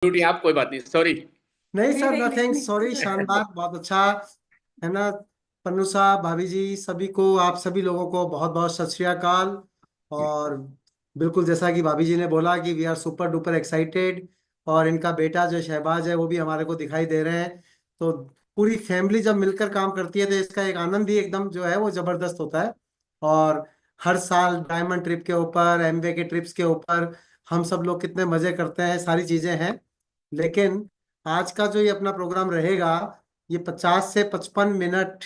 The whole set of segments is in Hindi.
ड्यूटी आप कोई बात नहीं, सॉरी। नहीं सर, नथिंग, सॉरी, शानदार, बहुत अच्छा है ना। पन्नू साहब, भाभी जी, सभी को, आप सभी लोगों को बहुत बहुत सत श्री अकाल। और बिल्कुल जैसा कि भाभी जी ने बोला कि we are super duper excited. और इनका बेटा जो शहबाज है वो भी हमारे को दिखाई दे रहे हैं। तो पूरी फैमिली जब मिलकर काम करती है तो इसका एक आनंद ही एकदम जो है वो जबरदस्त होता है। और हर साल डायमंड ट्रिप के ऊपर, एमवे के ट्रिप्स के ऊपर हम सब लोग कितने मजे करते हैं, सारी चीजें हैं। लेकिन आज का जो ये अपना प्रोग्राम रहेगा, ये 50 से 55 मिनट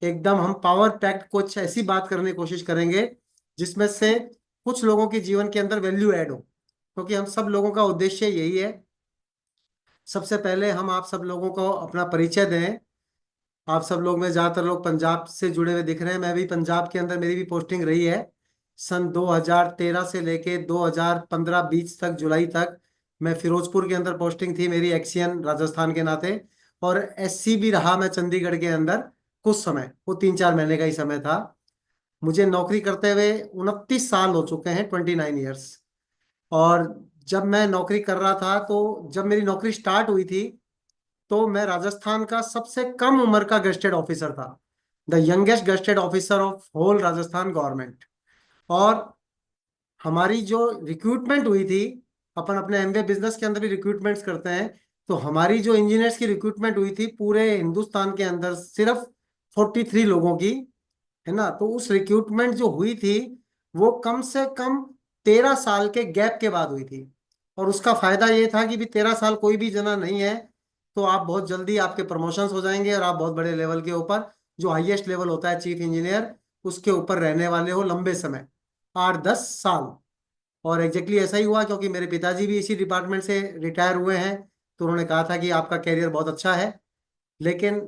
एकदम हम पावर पैक्ड कुछ ऐसी बात करने की कोशिश करेंगे जिसमें से कुछ लोगों के जीवन के अंदर वैल्यू ऐड हो, क्योंकि हम सब लोगों का उद्देश्य यही है। सबसे पहले हम आप सब लोगों को अपना परिचय दें। आप सब लोग में ज्यादातर लोग पंजाब से जुड़े हुए दिख रहे हैं, मैं भी पंजाब के अंदर मेरी भी पोस्टिंग रही है। सन 2013 से लेके 2015-20 तक, जुलाई तक मैं फिरोजपुर के अंदर पोस्टिंग थी मेरी, एक्सियन राजस्थान के नाते। और एससी भी रहा मैं चंडीगढ़ के अंदर कुछ समय, वो 3-4 महीने का ही समय था। मुझे नौकरी करते हुए 29 साल हो चुके हैं, 29 ईयर्स। और जब मैं नौकरी कर रहा था, तो जब मेरी नौकरी स्टार्ट हुई थी तो मैं राजस्थान का सबसे कम उम्र का गजेटेड ऑफिसर था, the youngest gazetted officer of whole Rajasthan government. और हमारी जो रिक्रूटमेंट हुई थी, अपन अपने एमबीए बिजनेस के अंदर भी रिक्रूटमेंट्स करते हैं, तो हमारी जो इंजीनियर्स की रिक्रूटमेंट हुई थी पूरे हिंदुस्तान के अंदर सिर्फ 43 लोगों की, है ना। तो उस रिक्रूटमेंट जो हुई थी वो कम से कम 13 साल के गैप के बाद हुई थी। और उसका फायदा ये था कि भी 13 साल कोई भी जना नहीं है, तो आप बहुत जल्दी आपके प्रमोशंस हो जाएंगे और आप बहुत बड़े लेवल के ऊपर, जो हाईएस्ट लेवल होता है चीफ इंजीनियर, उसके ऊपर रहने वाले हो लंबे समय, 8-10 साल। और एग्जैक्टली ऐसा ही हुआ, क्योंकि मेरे पिताजी भी इसी डिपार्टमेंट से रिटायर हुए हैं। तो उन्होंने कहा था कि आपका कैरियर बहुत अच्छा है। लेकिन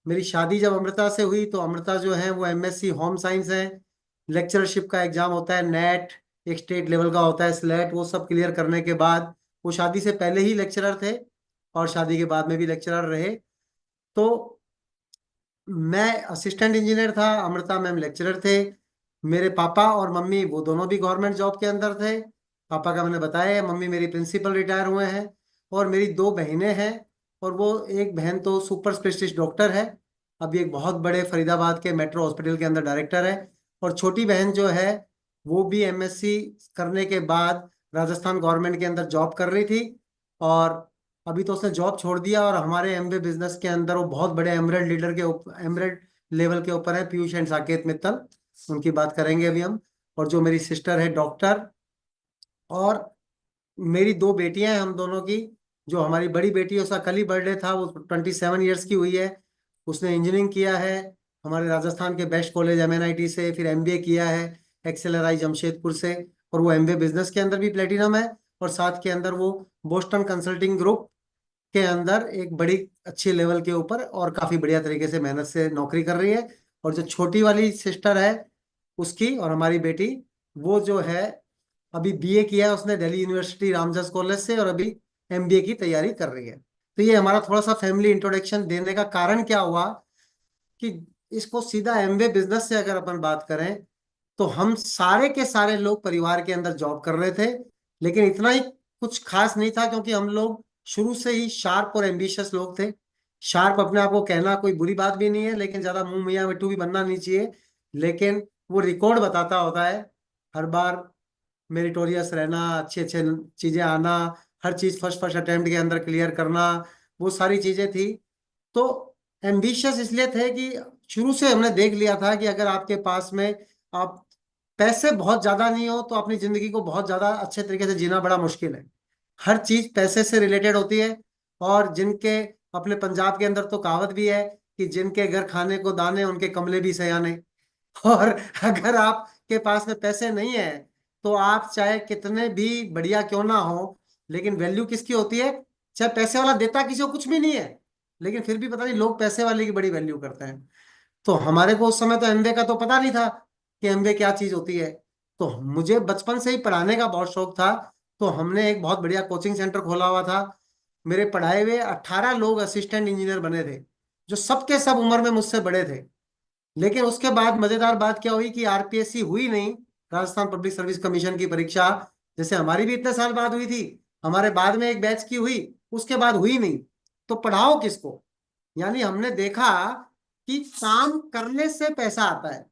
मेरी शादी जब अमृता से हुई, तो अमृता जो है वो एमएससी होम साइंस है। लेक्चरशिप का एग्जाम होता है नेट, एक स्टेट लेवल का होता है स्लेट, वो सब क्लियर करने के बाद वो शादी से पहले ही लेक्चरर थे और शादी के बाद में भी लेक्चरर रहे। तो मैं असिस्टेंट इंजीनियर था, अमृता मैम लेक्चरर थे। मेरे पापा और मम्मी वो दोनों भी गवर्नमेंट जॉब के अंदर थे। पापा का मैंने बताया है, मम्मी मेरी प्रिंसिपल रिटायर हुए हैं। और मेरी दो बहनें हैं, और वो एक बहन तो सुपर स्पेशलिस्ट डॉक्टर है, अभी एक बहुत बड़े फरीदाबाद के मेट्रो हॉस्पिटल के अंदर डायरेक्टर है। और छोटी बहन जो है वो भी एमएससी करने के बाद राजस्थान गवर्नमेंट के अंदर जॉब कर रही थी। और अभी तो उसने जॉब छोड़ दिया और हमारे एमबी बिजनेस के अंदर वो बहुत बड़े एमरेल्ड लीडर के ऊपर, एमरेल्ड लेवल के ऊपर है, पीयूष एंड साकेत मित्तल, उनकी बात करेंगे अभी हम। और जो मेरी सिस्टर है डॉक्टर। और मेरी दो बेटियां हैं हम दोनों की। जो हमारी बड़ी बेटी है उसका कल ही बर्थडे था, वो 27 ईयर्स की हुई है। उसने इंजीनियरिंग किया है हमारे राजस्थान के बेस्ट कॉलेज एमएनआईटी से, फिर एमबीए किया है एक्सेलराई जमशेदपुर से। और वो एमबीए बिजनेस के अंदर भी प्लेटिनम है। और साथ के अंदर वो बोस्टन कंसल्टिंग ग्रुप के अंदर एक बड़ी अच्छी लेवल के ऊपर और काफी बढ़िया तरीके से मेहनत से नौकरी कर रही है। और जो छोटी वाली सिस्टर है उसकी, और हमारी बेटी, वो जो है अभी बीए किया है उसने दिल्ली यूनिवर्सिटी रामजस कॉलेज से, और अभी एमबीए की तैयारी कर रही है। तो ये हमारा थोड़ा सा फैमिली इंट्रोडक्शन देने का कारण क्या हुआ कि इसको सीधा एमबीए बिजनेस से अगर अपन बात करें, तो हम सारे के सारे लोग परिवार के अंदर जॉब कर रहे थे। लेकिन इतना ही कुछ खास नहीं था, क्योंकि हम लोग शुरू से ही शार्प और एम्बिशियस लोग थे। शार्प अपने आप को कहना कोई बुरी बात भी नहीं है, लेकिन ज्यादा मुंह मियां मिट्टू भी बनना नहीं चाहिए। लेकिन वो रिकॉर्ड बताता होता है, हर बार मेरिटोरियस रहना, अच्छे अच्छे चीजें आना, हर चीज फर्स्ट फर्स्ट अटेम्प्ट के अंदर क्लियर करना, वो सारी चीजें थी। तो एम्बिशियस इसलिए थे कि शुरू से हमने देख लिया था कि अगर आपके पास में आप पैसे बहुत ज्यादा नहीं हो तो अपनी जिंदगी को बहुत ज्यादा अच्छे तरीके से जीना बड़ा मुश्किल है। हर चीज पैसे से रिलेटेड होती है। और जिनके, अपने पंजाब के अंदर तो कहावत भी है कि जिनके घर खाने को दाने उनके कमले भी सयाने। और अगर आपके पास में पैसे नहीं है, तो आप चाहे कितने भी बढ़िया क्यों ना हो, लेकिन वैल्यू किसकी होती है? चाहे पैसे वाला देता किसी को कुछ भी नहीं है, लेकिन फिर भी पता नहीं लोग पैसे वाले की बड़ी वैल्यू करते हैं। तो हमारे को उस समय तो एमबीए का तो पता नहीं था कि एमबीए क्या चीज होती है। तो मुझे बचपन से ही पढ़ाने का बहुत शौक था। तो हमने एक बहुत बढ़िया कोचिंग सेंटर खोला हुआ था। मेरे पढ़ाए हुए 18 लोग असिस्टेंट इंजीनियर बने थे, जो सबके सब उम्र में मुझसे बड़े थे। लेकिन उसके बाद मजेदार बात क्या हुई कि आरपीएससी हुई नहीं, राजस्थान पब्लिक सर्विस कमीशन की परीक्षा, जैसे हमारी भी इतने साल बाद हुई थी, हमारे बाद में एक बैच की हुई, उसके बाद हुई नहीं। तो पढ़ाओ किसको? यानी हमने देखा कि काम करने से पैसा आता है।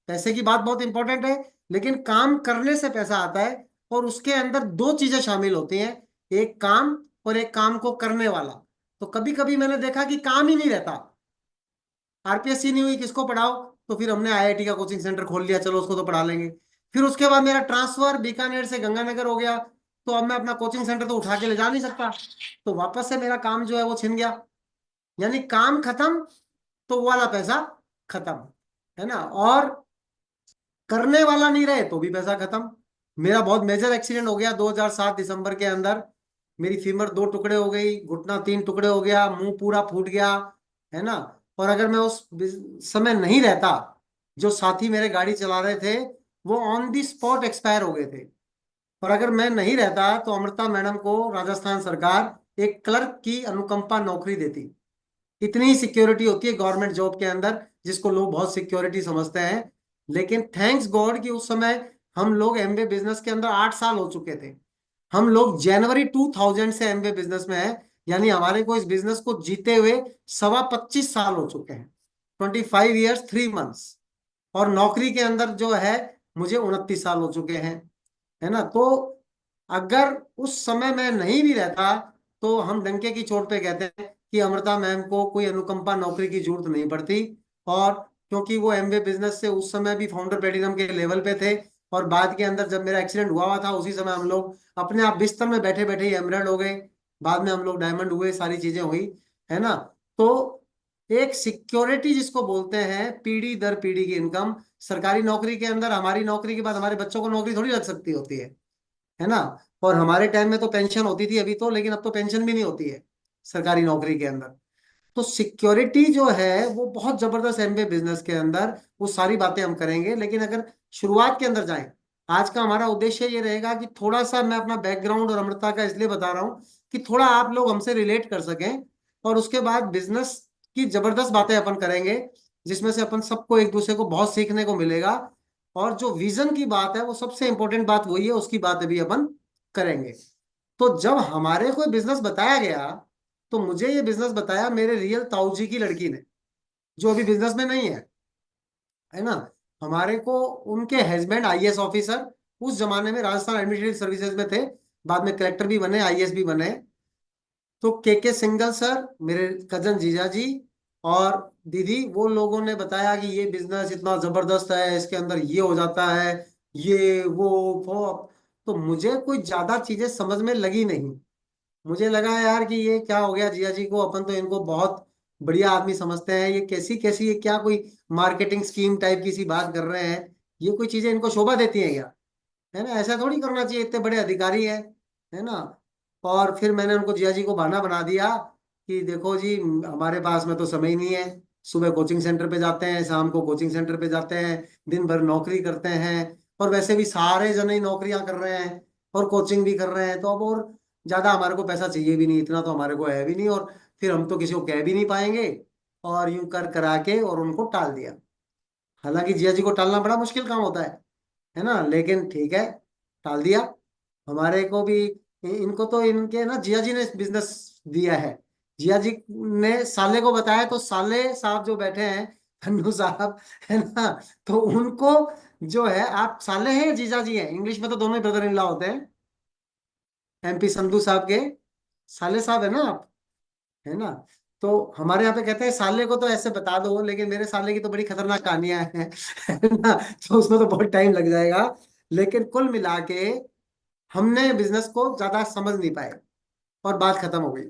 पैसे की बात बहुत इंपॉर्टेंट है, लेकिन काम करने से पैसा आता है। और उसके अंदर दो चीजें शामिल होती हैं, एक काम और एक काम को करने वाला। तो कभी कभी मैंने देखा कि काम ही नहीं रहता, आरपीएससी नहीं हुई, किसको पढ़ाओ? तो फिर हमने आईआईटी का कोचिंग सेंटर खोल लिया, चलो उसको तो पढ़ा लेंगे। फिर उसके बाद मेरा ट्रांसफर बीकानेर से गंगानगर हो गया, तो अब मैं अपना कोचिंग सेंटर तो उठा के ले जा नहीं सकता, तो वापस से मेरा काम जो है वो छिन गया। यानी काम खत्म तो वो वाला पैसा खत्म, है ना। और करने वाला नहीं रहे तो भी पैसा खत्म। मेरा बहुत मेजर एक्सीडेंट हो गया 2007 दिसंबर के अंदर। मेरी फीमर दो टुकड़े हो गई, घुटना तीन टुकड़े हो गया, मुंह पूरा फूट गया, है ना। और अगर मैं उस समय नहीं रहता, जो साथी मेरे गाड़ी चला रहे थे वो ऑन दी स्पॉट एक्सपायर हो गए थे। और अगर मैं नहीं रहता तो अमृता मैडम को राजस्थान सरकार एक क्लर्क की अनुकंपा नौकरी देती। इतनी ही सिक्योरिटी होती है गवर्नमेंट जॉब के अंदर, जिसको लोग बहुत सिक्योरिटी समझते हैं। लेकिन थैंक्स गॉड कि उस समय हम लोग एमबे बिजनेस के अंदर 8 साल हो चुके थे। हम लोग जनवरी 2000 से एमबे बिजनेस में है, यानी हमारे को इस बिजनेस को जीते हुए 25 साल हो चुके हैं, 25 ईयर्स 3 मंथ्स। और नौकरी के अंदर जो है मुझे 29 साल हो चुके हैं, है ना। तो अगर उस समय मैं नहीं भी रहता तो हम डंके की चोट पे कहते हैं कि अमृता मैम को कोई अनुकंपा नौकरी की जरूरत नहीं पड़ती। और क्योंकि वो एमबे बिजनेस से उस समय भी फाउंडर प्लेटिनम के लेवल पे थे, और बाद के अंदर जब मेरा एक्सीडेंट हुआ था उसी समय हम लोग अपने आप बिस्तर में बैठे बैठे ही एमरेड हो गए। बाद में हम लोग डायमंड हुए, सारी चीजें हुई, है ना। तो एक सिक्योरिटी जिसको बोलते हैं, पीढ़ी दर पीढ़ी की इनकम। सरकारी नौकरी के अंदर हमारी नौकरी के बाद हमारे बच्चों को नौकरी थोड़ी लग सकती होती है ना। और हमारे टाइम में तो पेंशन होती थी अभी तो, लेकिन अब तो पेंशन भी नहीं होती है सरकारी नौकरी के अंदर। तो सिक्योरिटी जो है वो बहुत जबरदस्त एमबीए बिजनेस के अंदर, वो सारी बातें हम करेंगे। लेकिन अगर शुरुआत के अंदर जाएं, आज का हमारा उद्देश्य ये रहेगा कि थोड़ा सा मैं अपना बैकग्राउंड और अमृता का इसलिए बता रहा हूँ कि थोड़ा आप लोग हमसे रिलेट कर सकें। और उसके बाद बिजनेस की जबरदस्त बातें अपन करेंगे, जिसमें से अपन सबको एक दूसरे को बहुत सीखने को मिलेगा। और जो विजन की बात है वो सबसे इंपॉर्टेंट बात वही है, उसकी बात अभी अपन करेंगे। तो जब हमारे को बिजनेस बताया गया, तो मुझे ये बिजनेस बताया मेरे रियल ताऊ जी की लड़की ने, जो अभी बिजनेस में नहीं है ना। हमारे को उनके हस्बैंड आईएएस ऑफिसर, उस जमाने में राजस्थान एडमिनिस्ट्रेटिव सर्विसेज में थे, बाद में कलेक्टर भी बने, आईएएस भी बने। तो के सिंगल सर, मेरे कजन जीजा जी और दीदी, वो लोगों ने बताया कि ये बिजनेस इतना जबरदस्त है, इसके अंदर ये हो जाता है, ये वो। तो मुझे कोई ज्यादा चीजें समझ में लगी नहीं। मुझे लगा यार कि ये क्या हो गया जिया जी को, अपन तो इनको बहुत बढ़िया आदमी समझते हैं, ये कैसी कैसी, ये क्या कोई मार्केटिंग स्कीम टाइप की सी बात कर रहे हैं, ये कोई चीजें इनको शोभा देती हैं क्या? है ना, ऐसा थोड़ी करना चाहिए, इतने बड़े अधिकारी हैं, है ना। और फिर मैंने उनको जिया जी को बहाना बना दिया कि देखो जी, हमारे पास में तो समय ही नहीं है। सुबह कोचिंग सेंटर पे जाते हैं, शाम को कोचिंग सेंटर पे जाते हैं, दिन भर नौकरी करते हैं। और वैसे भी सारे जने ही नौकरियां कर रहे हैं और कोचिंग भी कर रहे हैं, तो अब और ज्यादा हमारे को पैसा चाहिए भी नहीं, इतना तो हमारे को है भी नहीं, और फिर हम तो किसी को कह भी नहीं पाएंगे। और यूं कर करा के और उनको टाल दिया। हालांकि जिया जी को टालना बड़ा मुश्किल काम होता है ना, लेकिन ठीक है, टाल दिया। हमारे को भी इनको तो इनके ना जिया जी ने बिजनेस दिया है। जिया जी ने साले को बताया, तो साले साहब जो बैठे हैं, खन्नू साहब, है ना, तो उनको जो है, आप साले हैं या जीजा जी हैं? इंग्लिश में तो दोनों ही ब्रदर इन लॉ होते हैं, एमपी संधू साहब के साले साहब है ना आप, है ना। तो हमारे यहाँ पे कहते हैं साले को तो ऐसे बता दो, लेकिन मेरे साले की तो बड़ी खतरनाक कहानियां हैं, है ना। तो उसमें तो बहुत टाइम लग जाएगा। लेकिन कुल मिला के हमने बिजनेस को ज्यादा समझ नहीं पाए और बात खत्म हो गई।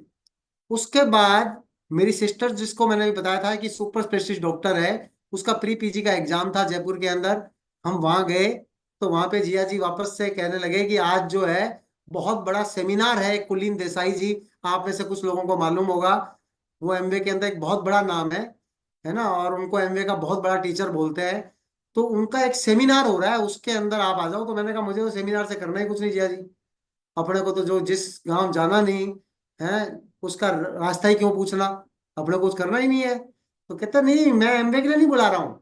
उसके बाद मेरी सिस्टर, जिसको मैंने भी बताया था कि सुपर स्पेशलिस्ट डॉक्टर है, उसका प्री पीजी का एग्जाम था जयपुर के अंदर। हम वहां गए, तो वहां पे जिया जी वापस से कहने लगे कि आज जो है बहुत बड़ा सेमिनार है, कुलीन देसाई जी, आप में से कुछ लोगों को मालूम होगा, वो एमबीए के अंदर एक बहुत बड़ा नाम है ना, और उनको एमबीए का बहुत बड़ा टीचर बोलते हैं। तो उनका एक सेमिनार हो रहा है, उसके अंदर आप आ जाओ। तो मैंने कहा मुझे तो सेमिनार से करना ही कुछ नहीं जिया जी, अपने को तो जो जिस गांव जाना नहीं है उसका रास्ता ही क्यों पूछना, अपने को कुछ करना ही नहीं है। तो कहते नहीं, मैं एमबीए के लिए नहीं बुला रहा हूँ,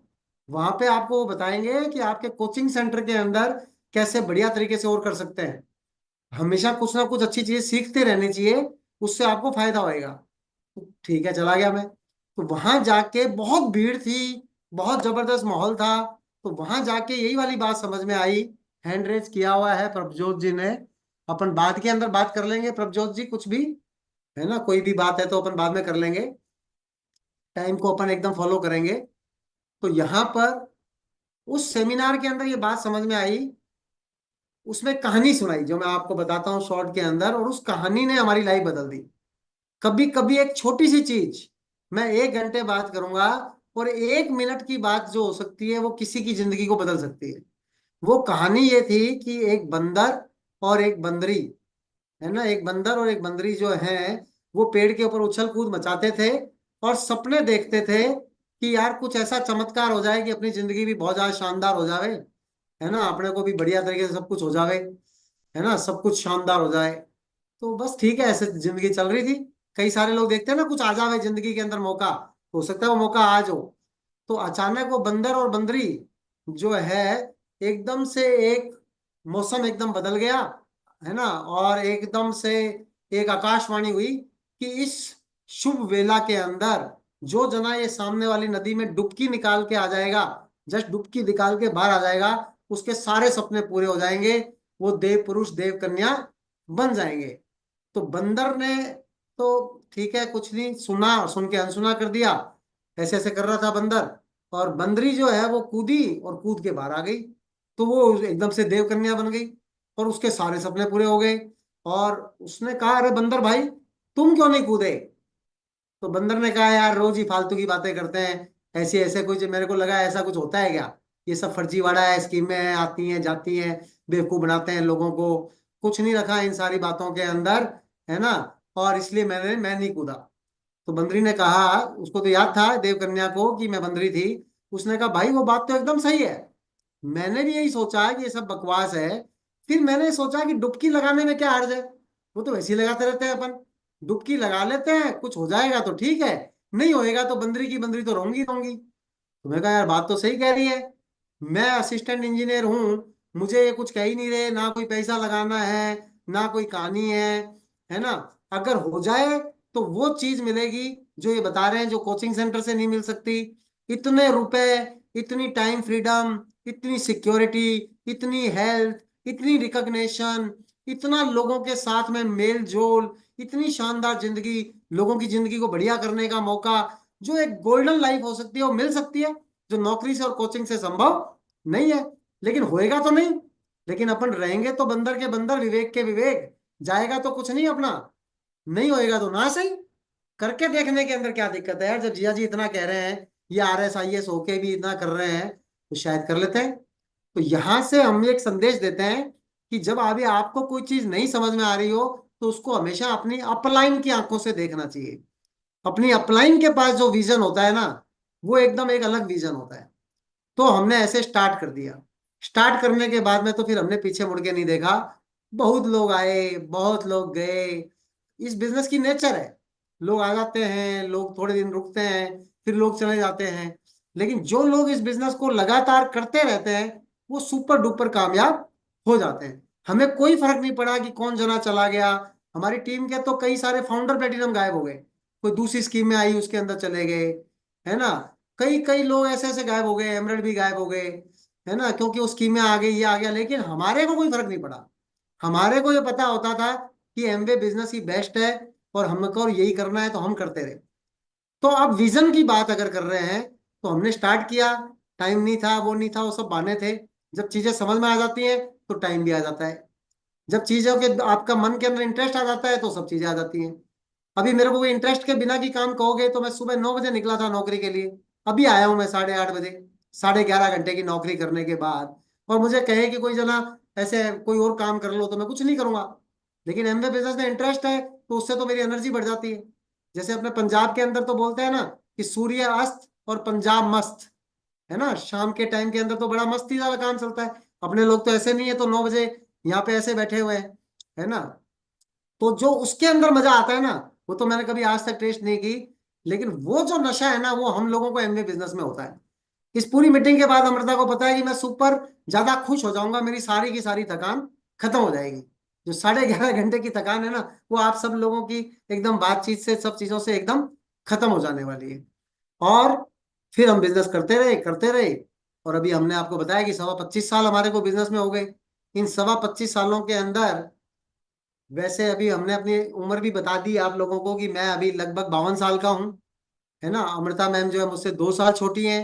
वहां पे आपको वो बताएंगे कि आपके कोचिंग सेंटर के अंदर कैसे बढ़िया तरीके से और कर सकते हैं। हमेशा कुछ ना कुछ अच्छी चीजें सीखते रहनी चाहिए, उससे आपको फायदा होएगा। ठीक है, चला गया मैं। तो वहां जाके बहुत भीड़ थी, बहुत जबरदस्त माहौल था। तो वहां जाके यही वाली बात समझ में आई। हैंड रेज किया हुआ है प्रभजोत जी ने। अपन बाद के अंदर बात कर लेंगे प्रभजोत जी, कुछ भी है ना, कोई भी बात है तो अपन बाद में कर लेंगे। टाइम को अपन एकदम फॉलो करेंगे। तो यहाँ पर उस सेमिनार के अंदर ये बात समझ में आई। उसमें कहानी सुनाई जो मैं आपको बताता हूँ शॉर्ट के अंदर, और उस कहानी ने हमारी लाइफ बदल दी। कभी कभी एक छोटी सी चीज, मैं 1 घंटे बात करूंगा, और 1 मिनट की बात जो हो सकती है वो किसी की जिंदगी को बदल सकती है। वो कहानी ये थी कि एक बंदर और एक बंदरी, है ना, एक बंदर और एक बंदरी जो है, वो पेड़ के ऊपर उछल कूद मचाते थे और सपने देखते थे कि यार कुछ ऐसा चमत्कार हो जाए कि अपनी जिंदगी भी बहुत ज्यादा शानदार हो जावे, है ना, अपने को भी बढ़िया तरीके से सब कुछ हो जावे, है ना, सब कुछ शानदार हो जाए। तो बस ठीक है, ऐसे जिंदगी चल रही थी। कई सारे लोग देखते हैं ना, कुछ आ जावे जिंदगी के अंदर मौका, हो सकता है वो मौका आज हो। तो अचानक वो बंदर और बंदरी जो है, एकदम से एक मौसम एकदम बदल गया, है ना, और एकदम से एक आकाशवाणी हुई कि इस शुभ वेला के अंदर जो जना ये सामने वाली नदी में डुबकी निकाल के आ जाएगा, जस्ट डुबकी निकाल के बाहर आ जाएगा, उसके सारे सपने पूरे हो जाएंगे, वो देव पुरुष देव कन्या बन जाएंगे। तो बंदर ने तो ठीक है, कुछ नहीं सुना, सुन के अनसुना कर दिया, ऐसे ऐसे कर रहा था बंदर। और बंदरी जो है वो कूदी और कूद के बाहर आ गई। तो वो एकदम से देव कन्या बन गई और उसके सारे सपने पूरे हो गए। और उसने कहा, अरे बंदर भाई, तुम क्यों नहीं कूदे? तो बंदर ने कहा, यार रोज ही फालतू की बातें करते हैं, ऐसे ऐसे कुछ मेरे को लगा ऐसा कुछ होता है क्या, ये सब फर्जीवाड़ा है, स्कीमें आती हैं जाती हैं, बेवकूफ बनाते हैं लोगों को, कुछ नहीं रखा इन सारी बातों के अंदर, है ना, और इसलिए मैं नहीं कूदा। तो बंदरी ने कहा, उसको तो याद था देवकन्या को कि मैं बंदरी थी। उसने कहा, भाई वो बात तो एकदम सही है, मैंने भी यही सोचा कि ये सब बकवास है। फिर मैंने सोचा कि डुबकी लगाने में क्या हर्ज है, वो तो वैसे ही लगाते रहते हैं अपन, डुबकी लगा लेते हैं, कुछ हो जाएगा तो ठीक है, नहीं होएगा तो बंदरी की बंदरी तो रहूंगी रहूंगी। तो मैं कहा, यार बात तो सही कह रही है, मैं असिस्टेंट इंजीनियर हूँ, मुझे ये कुछ कह ही नहीं रहे, ना कोई पैसा लगाना है, ना कोई कहानी है ना, अगर हो जाए तो वो चीज मिलेगी जो ये बता रहे हैं, जो कोचिंग सेंटर से नहीं मिल सकती। इतने रुपए, इतनी टाइम फ्रीडम, इतनी सिक्योरिटी, इतनी हेल्थ, इतनी रिकग्निशन, इतना लोगों के साथ में मेल जोल, इतनी शानदार जिंदगी, लोगों की जिंदगी को बढ़िया करने का मौका, जो एक गोल्डन लाइफ हो सकती है वो मिल सकती है, जो नौकरी से और कोचिंग से संभव नहीं है। लेकिन होएगा तो नहीं, लेकिन अपन रहेंगे तो बंदर के बंदर, विवेक के विवेक, जाएगा तो कुछ नहीं अपना, नहीं होएगा तो ना सही, करके देखने के अंदर क्या दिक्कत है यार, जब जिया जी इतना कह रहे हैं, ये RS IS होके भी इतना कर रहे हैं, तो शायद कर लेते हैं। तो यहां से हम एक संदेश देते हैं कि जब अभी आपको कोई चीज नहीं समझ में आ रही हो, तो उसको हमेशा अपनी अपलाइन की आंखों से देखना चाहिए। अपनी अपलाइन के पास जो विजन होता है ना, वो एकदम एक अलग विजन होता है। तो हमने ऐसे स्टार्ट कर दिया। स्टार्ट करने के बाद में तो फिर हमने पीछे मुड़ के नहीं देखा। बहुत लोग आए, बहुत लोग गए, इस बिजनेस की नेचर है, लोग आ जाते हैं, लोग थोड़े दिन रुकते हैं, फिर लोग चले जाते हैं। लेकिन जो लोग इस बिजनेस को लगातार करते रहते हैं, वो सुपर डुपर कामयाब हो जाते हैं। हमें कोई फर्क नहीं पड़ा कि कौन जना चला गया। हमारी टीम के तो कई सारे फाउंडर प्लेटिनम गायब हो गए, कोई दूसरी स्कीम में आई उसके अंदर चले गए, है ना, कई कई लोग ऐसे ऐसे गायब हो गए, एमरेड भी गायब हो गए, है ना, क्योंकि वो स्कीमें आ गई, ये आ गया। लेकिन हमारे को कोई फर्क नहीं पड़ा। हमारे को ये पता होता था कि एमवे बिजनेस ही बेस्ट है, और हमको और यही करना है, तो हम करते रहे। तो अब विजन की बात अगर कर रहे हैं, तो हमने स्टार्ट किया, टाइम नहीं था, वो नहीं था, वो सब बहाने थे। जब चीजें समझ में आ जाती हैं तो टाइम भी आ जाता है। जब चीजों के आपका मन के अंदर इंटरेस्ट आ जाता है तो सब चीजें आ जाती हैं। अभी मेरे को कोई इंटरेस्ट के बिना की काम कहोगे तो मैं सुबह 9 बजे निकला था नौकरी के लिए, अभी आया हूं मैं 8:30 बजे, 11.5 घंटे की नौकरी करने के बाद। और मुझे कहे कि कोई जना ऐसे कोई और काम कर लो, तो मैं कुछ नहीं करूंगा। लेकिन एमवे बिजनेस में इंटरेस्ट है तो उससे तो मेरी एनर्जी बढ़ जाती है। जैसे अपने पंजाब के अंदर तो बोलते हैं ना कि सूर्य अस्त और पंजाब मस्त, है ना, शाम के टाइम के अंदर तो बड़ा मस्ती वाला काम चलता है। अपने लोग तो ऐसे नहीं है, तो 9 बजे यहाँ पे ऐसे बैठे हुए हैं, है ना। तो जो उसके अंदर मजा आता है ना, वो तो मैंने कभी आज तक टेस्ट नहीं की। लेकिन वो जो नशा है ना, वो हम लोगों को एमवे बिजनेस में होता है। इस पूरी मीटिंग के बाद अमृता को पता है कि मैं सुपर ज्यादा खुश हो जाऊंगा, मेरी सारी की सारी थकान खत्म हो जाएगी। जो 11.5 घंटे की थकान है ना, वो आप सब लोगों की एकदम बातचीत से, सब चीजों से एकदम खत्म हो जाने वाली है। और फिर हम बिजनेस करते रहे करते रहे, और अभी हमने आपको बताया कि 25 साल हमारे को बिजनेस में हो गए। इन 25 सालों के अंदर, वैसे अभी हमने अपनी उम्र भी बता दी आप लोगों को कि मैं अभी लगभग 52 साल का हूँ, है ना। अमृता मैम जो है मुझसे 2 साल छोटी हैं।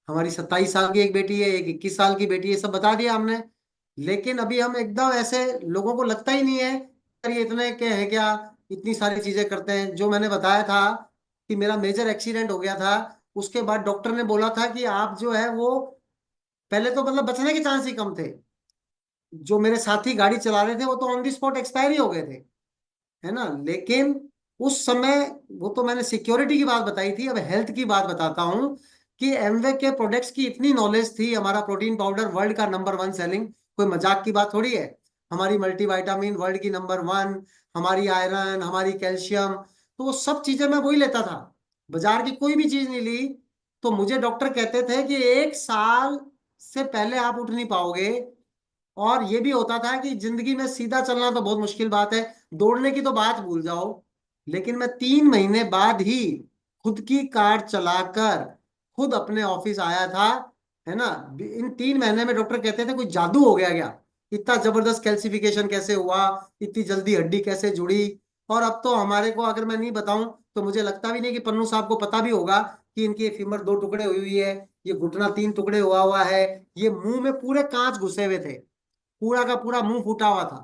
हमारी 27 साल की एक बेटी है, एक 21 साल की बेटी है, सब बता दिया हमने। लेकिन अभी हम एकदम ऐसे, लोगों को लगता ही नहीं है यार ये इतने के हैं क्या, इतनी सारी चीजें करते हैं। जो मैंने बताया था कि मेरा मेजर एक्सीडेंट हो गया था, उसके बाद डॉक्टर ने बोला था कि आप जो है वो, पहले तो मतलब बचने के चांस ही कम थे। जो मेरे साथी गाड़ी चला रहे थे वो तो ऑन दी स्पॉट एक्सपायर ही हो गए थे, है ना। लेकिन उस समय, वो तो मैंने सिक्योरिटी की बात बताई थी, अब हेल्थ की बात बताता हूँ कि एमवे के प्रोडक्ट्स की इतनी नॉलेज थी। हमारा प्रोटीन पाउडर वर्ल्ड का नंबर 1 सेलिंग, कोई मजाक की बात थोड़ी है। हमारी मल्टीविटामिन वर्ल्ड की नंबर 1, हमारी आयरन, हमारी कैल्शियम, तो वो सब चीजें मैं वही लेता था। बाजार की कोई भी चीज नहीं ली। तो मुझे डॉक्टर कहते थे कि 1 साल से पहले आप उठ नहीं पाओगे। और ये भी होता था कि जिंदगी में सीधा चलना तो बहुत मुश्किल बात है, दौड़ने की तो बात भूल जाओ। लेकिन मैं 3 महीने बाद ही खुद की कार चलाकर खुद अपने ऑफिस आया था, है ना। इन 3 महीने में डॉक्टर कहते थे कोई जादू हो गया क्या, इतना जबरदस्त कैल्सिफिकेशन कैसे हुआ, इतनी जल्दी हड्डी कैसे जुड़ी। और अब तो हमारे को, अगर मैं नहीं बताऊं तो मुझे लगता भी नहीं कि पन्नू साहब को पता भी होगा कि इनकी फीमर 2 टुकड़े हुई हुई है, ये घुटना 3 टुकड़े हुआ हुआ है, ये मुंह में पूरे कांच घुसे हुए थे, पूरा का पूरा मुंह फूटा हुआ था।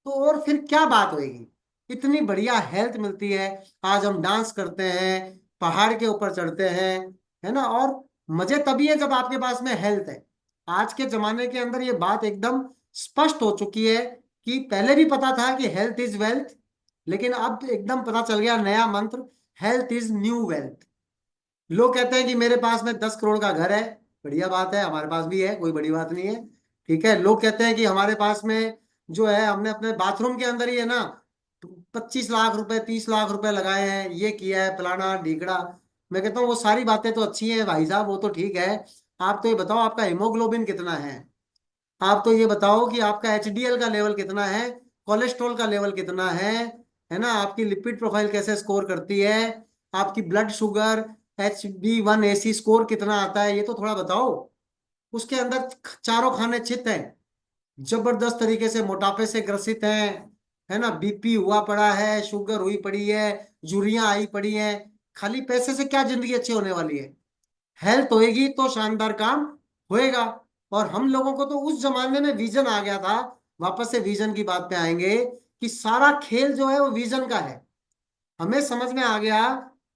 तो और फिर क्या बात होगी, इतनी बढ़िया हेल्थ मिलती है। आज हम डांस करते हैं, पहाड़ के ऊपर चढ़ते हैं, है ना। और मजे तभी है जब आपके पास में हेल्थ है। आज के जमाने के अंदर ये बात एकदम स्पष्ट हो चुकी है कि पहले भी पता था कि हेल्थ इज वेल्थ, लेकिन अब एकदम पता चल गया नया मंत्र, हेल्थ इज न्यू वेल्थ। लोग कहते हैं कि मेरे पास में 10 करोड़ का घर है, बढ़िया बात है, हमारे पास भी है, कोई बड़ी बात नहीं है, ठीक है। लोग कहते हैं कि हमारे पास में जो है, हमने अपने बाथरूम के अंदर ही है ना 25 लाख रुपए 30 लाख रुपए लगाए हैं, ये किया है फलाना ढीकड़ा। मैं कहता हूँ वो सारी बातें तो अच्छी हैं भाई साहब, वो तो ठीक है। आप तो ये बताओ आपका हेमोग्लोबिन कितना है, आप तो ये बताओ कि आपका एचडीएल का लेवल कितना है, कोलेस्ट्रॉल का लेवल कितना है ना, आपकी लिपिड प्रोफाइल कैसे स्कोर करती है, आपकी ब्लड शुगर HB1AC स्कोर कितना आता है, ये तो थोड़ा बताओ। उसके अंदर चारों खाने चित हैं, जबरदस्त तरीके से मोटापे से ग्रसित हैं, है ना, बीपी हुआ पड़ा है, शुगर हुई पड़ी है, यूरिया आई पड़ी है। खाली पैसे से क्या जिंदगी अच्छी होने वाली है, हेल्थ होएगी तो शानदार काम होएगा। और हम लोगों को तो उस जमाने में विजन आ गया था, वापस से विजन की बात पे आएंगे, कि सारा खेल जो है वो विजन का है। हमें समझ में आ गया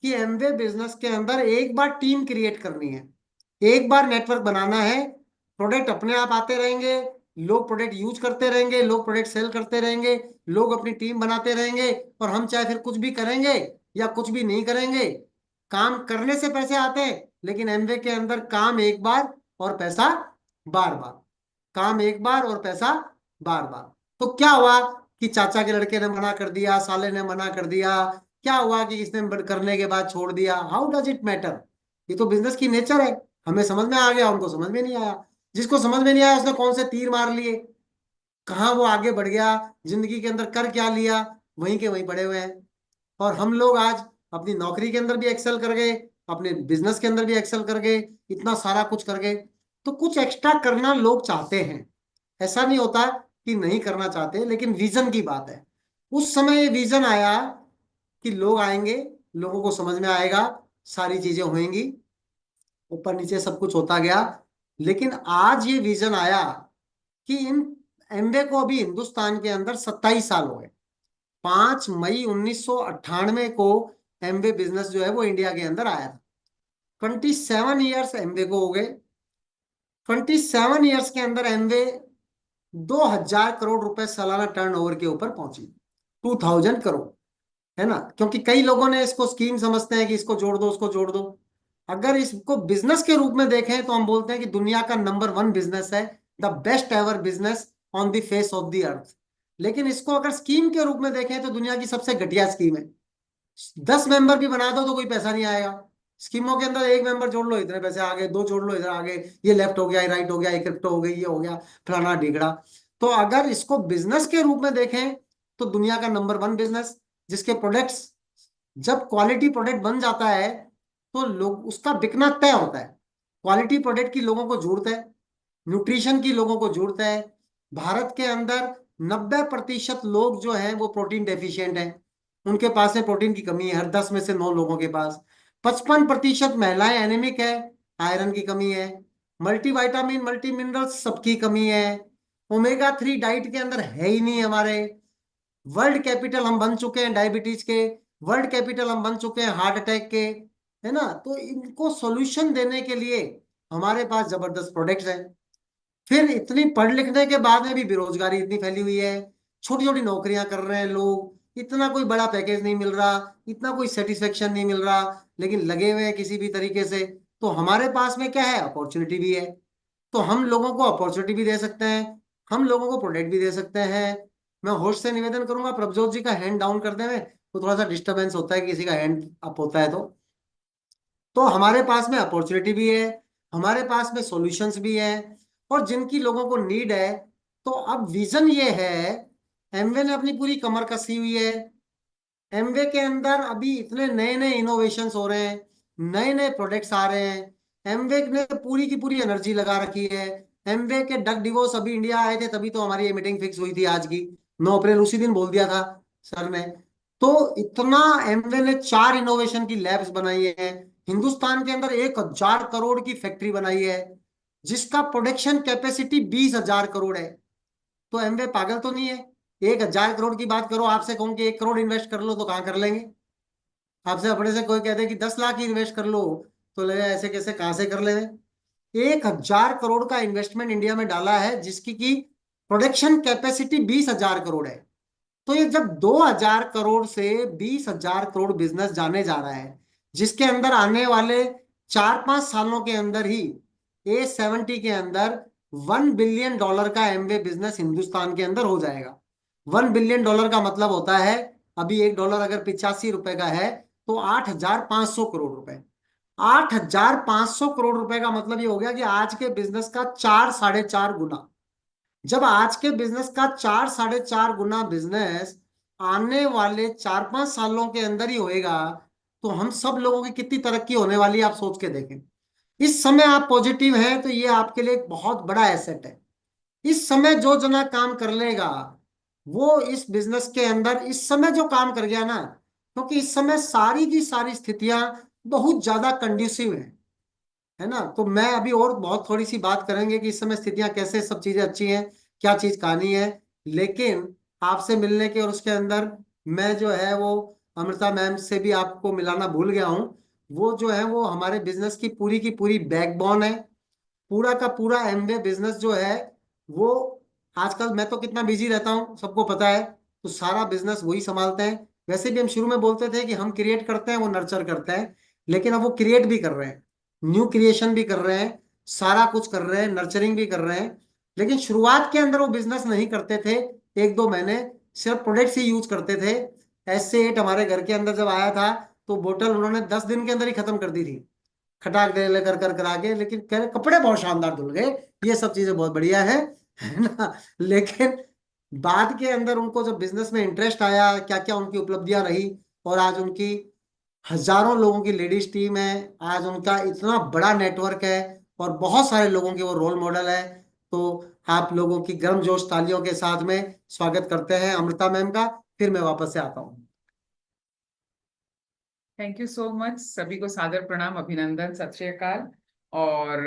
कि एमवे बिजनेस के अंदर एक बार टीम क्रिएट करनी है, एक बार नेटवर्क बनाना है। प्रोडक्ट अपने आप आते रहेंगे, लोग प्रोडक्ट यूज करते रहेंगे, लोग प्रोडक्ट सेल करते रहेंगे, लोग अपनी टीम बनाते रहेंगे। और हम चाहे फिर कुछ भी करेंगे या कुछ भी नहीं करेंगे, काम करने से पैसे आते हैं। लेकिन एमवे के अंदर काम एक बार और पैसा बार बार, काम एक बार और पैसा बार बार। तो क्या हुआ कि चाचा के लड़के ने मना कर दिया, साले ने मना कर दिया, क्या हुआ कि इसने करने के बाद छोड़ दिया, हाउ डज इट मैटर। ये तो बिजनेस की नेचर है। हमें समझ में आ गया, उनको समझ में नहीं आया। जिसको समझ में नहीं आया उसने कौन से तीर मार लिए, कहाँ वो आगे बढ़ गया, जिंदगी के अंदर कर क्या लिया, वहीं के वहीं पड़े हुए हैं। और हम लोग आज अपनी नौकरी के अंदर भी एक्सेल कर गए, अपने बिजनेस के अंदर भी एक्सेल कर गए, इतना सारा कुछ कर गए। तो कुछ एक्स्ट्रा करना लोग चाहते हैं, ऐसा नहीं होता कि नहीं करना चाहते, लेकिन विजन की बात है। उस समय ये विजन आया कि लोग आएंगे, लोगों को समझ में आएगा, सारी चीजें होंगी, ऊपर नीचे सब कुछ होता गया। लेकिन आज ये विजन आया कि इन एमवे को अभी हिंदुस्तान के अंदर 27 साल हो गए। 5 मई 1998 को एमवे बिजनेस जो है वो इंडिया के अंदर आया था। 27 ईयर्स एमवे को हो गए। 27 ईयर्स के अंदर एमवे 2,000 करोड़ रुपए सालाना टर्नओवर के ऊपर पहुंची, 2,000 करोड़, है ना। क्योंकि कई लोगों ने इसको स्कीम समझते हैं कि इसको जोड़ दो उसको जोड़ दो। अगर इसको बिजनेस के रूप में देखें तो हम बोलते हैं कि दुनिया का नंबर 1 बिजनेस है, the best ever business on the face of the earth. लेकिन इसको अगर स्कीम के रूप में देखें तो दुनिया की सबसे घटिया स्कीम है। 10 मेंबर भी बना दो तो कोई पैसा नहीं आएगा। स्कीमों के अंदर एक मेंबर जोड़ लो इतने पैसे आ गए, दो जोड़ लो इधर आ गए, ये लेफ्ट हो गया, ये राइट हो गया, ये क्रिप्टो हो गई, ये हो गया, फलाना ढिगड़ा। तो अगर इसको बिजनेस के रूप में देखें तो दुनिया का नंबर वन बिजनेस, जिसके प्रोडक्ट्स जब क्वालिटी प्रोडक्ट बन जाता है तो लोग उसका बिकना तय होता है। क्वालिटी प्रोडक्ट की लोगों को जरूरत है, न्यूट्रिशन की लोगों को जरूरत है। भारत के अंदर 90% लोग जो हैं वो प्रोटीन डेफिशिएंट हैं, उनके पास में प्रोटीन की कमी है, हर 10 में से 9 लोगों के पास। 55% महिलाएं एनीमिक है, आयरन की कमी है। मल्टीविटामिन मल्टी मिनरल्स सबकी कमी है। ओमेगा 3 डाइट के अंदर है ही नहीं हमारे। वर्ल्ड कैपिटल हम बन चुके हैं डायबिटीज के, वर्ल्ड कैपिटल हम बन चुके हैं हार्ट अटैक के, है ना। तो इनको सॉल्यूशन देने के लिए हमारे पास जबरदस्त प्रोडक्ट्स हैं। फिर इतनी पढ़ लिखने के बाद में भी बेरोजगारी इतनी फैली हुई है, छोटी छोटी नौकरियां कर रहे हैं लोग, इतना कोई बड़ा पैकेज नहीं मिल रहा, इतना कोई सेटिस्फेक्शन नहीं मिल रहा, लेकिन लगे हुए हैं किसी भी तरीके से। तो हमारे पास में क्या है, अपॉर्चुनिटी भी है। तो हम लोगों को अपॉर्चुनिटी भी दे सकते हैं, हम लोगों को प्रोडक्ट भी दे सकते हैं। मैं होस्ट से निवेदन करूंगा प्रभजोत जी का हैंड डाउन कर दें, तो थोड़ा सा डिस्टरबेंस होता है, किसी का हैंड अप होता है तो हमारे पास में अपॉर्चुनिटी भी है, हमारे पास में सॉल्यूशंस भी है, और जिनकी लोगों को नीड है। तो अब विजन ये है, एमवे ने अपनी पूरी कमर कसी हुई है। एमवे के अंदर अभी इतने नए नए इनोवेशंस हो रहे हैं, नए नए प्रोडक्ट्स आ रहे हैं। एमवे ने पूरी की पूरी एनर्जी लगा रखी है। एमवे के डग डिवोर्स अभी इंडिया आए थे, तभी तो हमारी ये मीटिंग फिक्स हुई थी आज की, 9 अप्रैल, उसी दिन बोल दिया था सर ने। तो इतना एमवे ने 4 इनोवेशन की लैब्स बनाई है, हिंदुस्तान के अंदर 1,000 करोड़ की फैक्ट्री बनाई है, जिसका प्रोडक्शन कैपेसिटी 20,000 करोड़ है। तो एमवे पागल तो नहीं है। 1,000 करोड़ की बात करो, आपसे कहूं कि 1 करोड़ इन्वेस्ट कर लो तो कहाँ कर लेंगे। आपसे अपने से कोई कहते कि 10 लाख ही इन्वेस्ट कर लो, तो लगेगा ऐसे कैसे, कहाँ से कर लेंगे। 1,000 करोड़ का इन्वेस्टमेंट इंडिया में डाला है, जिसकी की प्रोडक्शन कैपेसिटी 20,000 करोड़ है। तो ये जब 2,000 करोड़ से 20,000 करोड़ बिजनेस जाने जा रहा है, जिसके अंदर आने वाले 4-5 सालों के अंदर ही A70 के अंदर $1 बिलियन का एमवे बिजनेस हिंदुस्तान के अंदर हो जाएगा। $1 बिलियन का मतलब होता है, अभी $1 अगर 85 रुपए का है, तो 8,500 करोड़ रुपए। 8,500 करोड़ रुपए का मतलब ये हो गया कि आज के बिजनेस का 4-4.5 गुना। जब आज के बिजनेस का 4-4.5 गुना बिजनेस आने वाले 4-5 सालों के अंदर ही होएगा, तो हम सब लोगों की कितनी तरक्की होने वाली है, आप सोच के देखें। इस समय आप पॉजिटिव हैं तो ये आपके लिए एक बहुत बड़ा एसेट है। इस समय जो जना काम कर लेगा, वो इस बिजनेस के अंदर इस समय जो काम कर गया ना, क्योंकि इस समय सारी की सारी स्थितियां बहुत ज्यादा कंड्यूसिव है ना। तो मैं अभी और बहुत थोड़ी सी बात करेंगे कि इस समय स्थितियां कैसे, सब चीजें अच्छी हैं, क्या चीज कहानी है। लेकिन आपसे मिलने के और उसके अंदर मैं जो है वो अमृता मैम से भी आपको मिलाना भूल गया हूँ। वो जो है वो हमारे बिजनेस की पूरी बैकबोन है। पूरा का पूरा एमवे बिजनेस जो है वो, आजकल मैं तो कितना बिजी रहता हूँ सबको पता है, तो सारा बिजनेस वही संभालते हैं। वैसे भी हम शुरू में बोलते थे कि हम क्रिएट करते हैं, वो नर्चर करते हैं, लेकिन अब वो क्रिएट भी कर रहे हैं, न्यू क्रिएशन भी कर रहे हैं, सारा कुछ कर रहे हैं, नर्चरिंग भी कर रहे हैं। लेकिन शुरुआत के अंदर वो बिजनेस नहीं करते थे, 1-2 महीने सिर्फ प्रोडक्ट्स ही यूज करते थे। S8 हमारे घर के अंदर जब आया था, तो बोतल उन्होंने 10 दिन के अंदर ही खत्म कर दी थी, खटाक दे लेकर कर करा के। लेकिन कह रहे कपड़े बहुत शानदार धुल गए, ये सब चीजें बहुत बढ़िया है ना। लेकिन बाद के अंदर उनको जब बिजनेस में इंटरेस्ट आया, क्या क्या उनकी उपलब्धियां रही, और आज उनकी हजारों लोगों की लेडीज टीम है, आज उनका इतना बड़ा नेटवर्क है, और बहुत सारे लोगों के वो रोल मॉडल है। तो आप लोगों की गर्मजोश तालियों के साथ में स्वागत करते हैं अमृता मैम का। फिर मैं वापस से आता हूँ। Thank you so much. सभी को सादर प्रणाम, अभिनंदन, सत श्री अकाल। और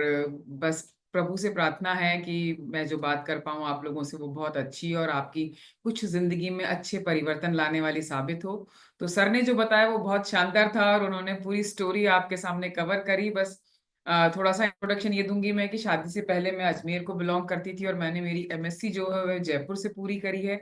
बस प्रभु से प्रार्थना है कि मैं जो बात कर पाऊँ आप लोगों से वो बहुत अच्छी और आपकी कुछ जिंदगी में अच्छे परिवर्तन लाने वाली साबित हो। तो सर ने जो बताया वो बहुत शानदार था और उन्होंने पूरी स्टोरी आपके सामने कवर करी। बस थोड़ा सा इंट्रोडक्शन ये दूंगी मैं कि शादी से पहले मैं अजमेर को बिलोंग करती थी और मैंने मेरी एमएससी जो है वो जयपुर से पूरी करी है।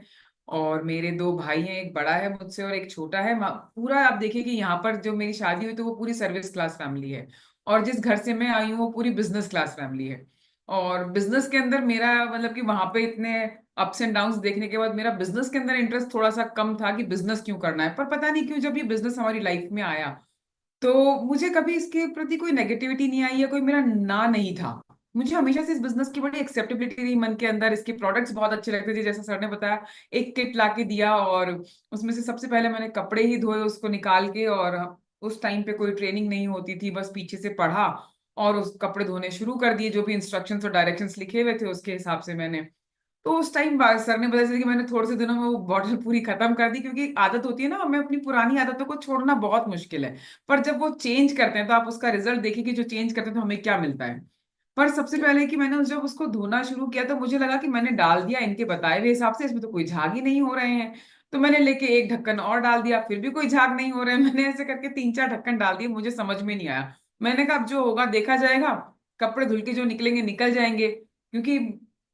और मेरे दो भाई हैं, एक बड़ा है मुझसे और एक छोटा है। पूरा आप देखिए कि यहाँ पर जो मेरी शादी हुई तो वो पूरी सर्विस क्लास फैमिली है, और जिस घर से मैं आई हूँ वो पूरी बिजनेस क्लास फैमिली है। और बिजनेस के अंदर मेरा मतलब कि वहां पे इतने अप्स एंड डाउन्स देखने के बाद मेरा बिजनेस के अंदर इंटरेस्ट थोड़ा सा कम था कि बिजनेस क्यों करना है। पर पता नहीं क्यों जब ये बिजनेस हमारी लाइफ में आया तो मुझे कभी इसके प्रति कोई नेगेटिविटी नहीं आई या कोई मेरा ना नहीं था। मुझे हमेशा से इस बिजनेस की बड़ी एक्सेप्टेबिलिटी रही मन के अंदर, इसके प्रोडक्ट्स बहुत अच्छे लगते थे। जैसा सर ने बताया, एक किट ला के दिया और उसमें से सबसे पहले मैंने कपड़े ही धोए उसको निकाल के, और उस टाइम पे कोई ट्रेनिंग नहीं होती थी, बस पीछे से पढ़ा और उस कपड़े धोने शुरू कर दिए, जो भी इंस्ट्रक्शंस और डायरेक्शंस लिखे हुए थे उसके हिसाब से मैंने। तो उस टाइम सर ने बताया कि मैंने थोड़े से दिनों में वो बॉटल पूरी खत्म कर दी, क्योंकि आदत होती है ना, हमें अपनी पुरानी आदतों को छोड़ना बहुत मुश्किल है। पर जब वो चेंज करते हैं तो आप उसका रिजल्ट देखिए कि जो चेंज करते हैं तो हमें क्या मिलता है। पर सबसे पहले कि मैंने जब उसको धोना शुरू किया तो मुझे लगा कि मैंने डाल दिया इनके बताए हुए हिसाब से, इसमें तो कोई झाग ही नहीं हो रहे हैं। तो मैंने लेके एक ढक्कन और डाल दिया, फिर भी कोई झाग नहीं हो रहे हैं। मैंने ऐसे करके 3-4 ढक्कन डाल दिए, मुझे समझ में नहीं आया। मैंने कहा अब जो होगा देखा जाएगा, कपड़े धुल के जो निकलेंगे निकल जाएंगे। क्योंकि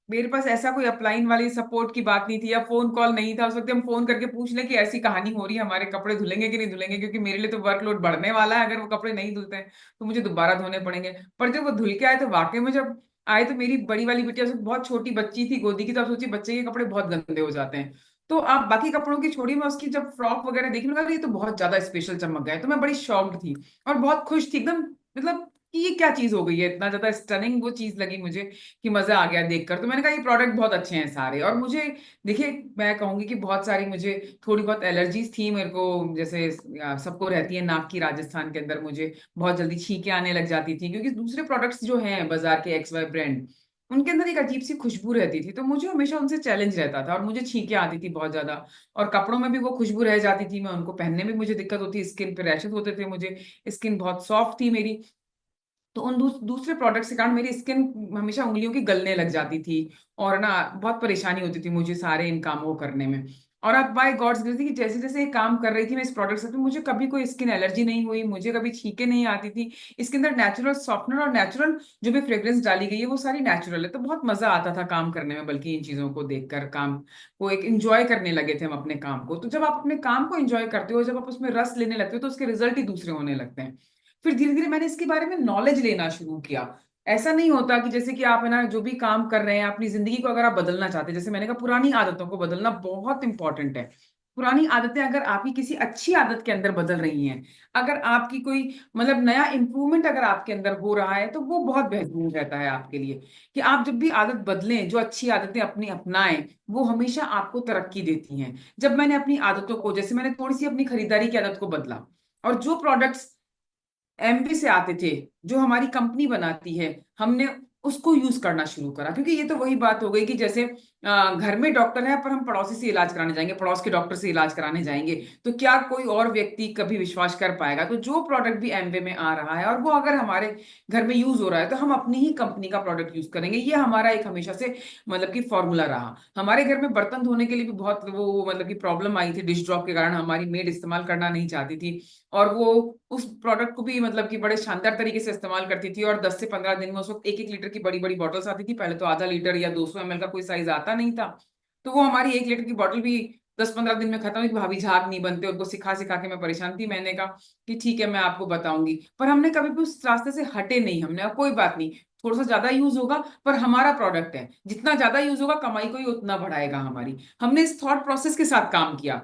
मेरे पास ऐसा कोई अपलाइन वाली सपोर्ट की बात नहीं थी, या फोन कॉल नहीं था उस वक्त हम फोन करके पूछ लें कि ऐसी कहानी हो रही है, हमारे कपड़े धुलेंगे कि नहीं धुलेंगे, क्योंकि मेरे लिए तो वर्कलोड बढ़ने वाला है। अगर वो कपड़े नहीं धुलते हैं तो मुझे दोबारा धोने पड़ेंगे। पर जब वो धुल के आए तो वाकई में जब आए तो मेरी बड़ी वाली बिटिया उस वक्त बहुत छोटी बच्ची थी गोदी की, तो आप सोचिए बच्चे के कपड़े बहुत गंदे हो जाते हैं। तो आप बाकी कपड़ों की छोड़ी, मैं उसकी जब फ्रॉक वगैरह देखने लगा, ये तो बहुत ज्यादा स्पेशल चमक गया है। तो मैं बड़ी शॉक्ड थी और बहुत खुश थी एकदम, मतलब कि ये क्या चीज हो गई है, इतना ज्यादा स्टनिंग वो चीज लगी मुझे कि मजा आ गया देखकर। तो मैंने कहा ये प्रोडक्ट बहुत अच्छे हैं सारे। और मुझे देखिए, मैं कहूंगी कि बहुत सारी मुझे थोड़ी बहुत एलर्जीज थी मेरे को, जैसे सबको रहती है नाक की, राजस्थान के अंदर मुझे बहुत जल्दी छींके आने लग जाती थी, क्योंकि दूसरे प्रोडक्ट्स जो हैं बाजार के एक्स वाई ब्रांड, उनके अंदर एक अजीब सी खुशबू रहती थी। तो मुझे हमेशा उनसे चैलेंज रहता था और मुझे छींके आती थी बहुत ज्यादा। और कपड़ों में भी वो खुशबू रह जाती थी, मैं उनको पहनने में मुझे दिक्कत होती, स्किन पे रैशेस होते थे मुझे, स्किन बहुत सॉफ्ट थी मेरी। तो उन दूसरे प्रोडक्ट्स के कारण मेरी स्किन हमेशा उंगलियों की गलने लग जाती थी, और ना बहुत परेशानी होती थी मुझे सारे इन कामों को करने में। और अब बाय गॉड्स ग्रेस कि जैसे जैसे ये काम कर रही थी मैं इस प्रोडक्ट से, तो मुझे कभी कोई स्किन एलर्जी नहीं हुई, मुझे कभी छींके नहीं आती थी। इसके अंदर नेचुरल सॉफ्टनर और नेचुरल जो भी फ्रेग्रेंस डाली गई है वो सारी नेचुरल है। तो बहुत मजा आता था काम करने में, बल्कि इन चीजों को देखकर काम को एक इंजॉय करने लगे थे हम अपने काम को। तो जब आप अपने काम को एंजॉय करते हो, जब आप उसमें रस लेने लगते हो, तो उसके रिजल्ट ही दूसरे होने लगते हैं। फिर धीरे धीरे मैंने इसके बारे में नॉलेज लेना शुरू किया। ऐसा नहीं होता कि जैसे कि आप है ना जो भी काम कर रहे हैं अपनी जिंदगी को अगर आप बदलना चाहते हैं, जैसे मैंने कहा पुरानी आदतों को बदलना बहुत इंपॉर्टेंट है। पुरानी आदतें अगर आपकी किसी अच्छी आदत के अंदर बदल रही हैं, अगर आपकी कोई मतलब नया इंप्रूवमेंट अगर आपके अंदर हो रहा है, तो वो बहुत बेहतरीन रहता है आपके लिए। कि आप जब भी आदत बदलें, जो अच्छी आदतें अपनी अपनाएं, वो हमेशा आपको तरक्की देती हैं। जब मैंने अपनी आदतों को, जैसे मैंने थोड़ी सी अपनी खरीदारी की आदत को बदला, और जो प्रोडक्ट्स एमपी से आते थे, जो हमारी कंपनी बनाती है, हमने उसको यूज करना शुरू करा। क्योंकि ये तो वही बात हो गई कि जैसे घर में डॉक्टर है पर हम पड़ोसी से इलाज कराने जाएंगे, पड़ोस के डॉक्टर से इलाज कराने जाएंगे, तो क्या कोई और व्यक्ति कभी विश्वास कर पाएगा? तो जो प्रोडक्ट भी एमवे में आ रहा है और वो अगर हमारे घर में यूज हो रहा है, तो हम अपनी ही कंपनी का प्रोडक्ट यूज करेंगे। ये हमारा एक हमेशा से मतलब कि फॉर्मूला रहा। हमारे घर में बर्तन धोने के लिए भी बहुत वो मतलब कि प्रॉब्लम आई थी, डिश ड्रॉप के कारण हमारी मेड इस्तेमाल करना नहीं चाहती थी। और वो उस प्रोडक्ट को भी मतलब कि बड़े शानदार तरीके से इस्तेमाल करती थी, और 10 से 15 दिन में उस वक्त 1-1 लीटर की बड़ी बड़ी बॉटल्स आती थी। पहले तो आधा लीटर या 200 ml का कोई साइज आता नहीं था। तो वो हमारी 1 लीटर की बॉटल भी 10-15 दिन में खत्म हुई। भाभी झाग नहीं बनते, उनको सिखा सिखा के मैं परेशान थी। मैंने कहा कि ठीक है मैं आपको बताऊंगी, पर हमने कभी भी उस रास्ते से हटे नहीं। हमने अब कोई बात नहीं, थोड़ा सा ज्यादा यूज होगा पर हमारा प्रोडक्ट है, जितना ज्यादा यूज होगा कमाई को ही उतना बढ़ाएगा हमारी। हमने इस थॉट प्रोसेस के साथ काम किया।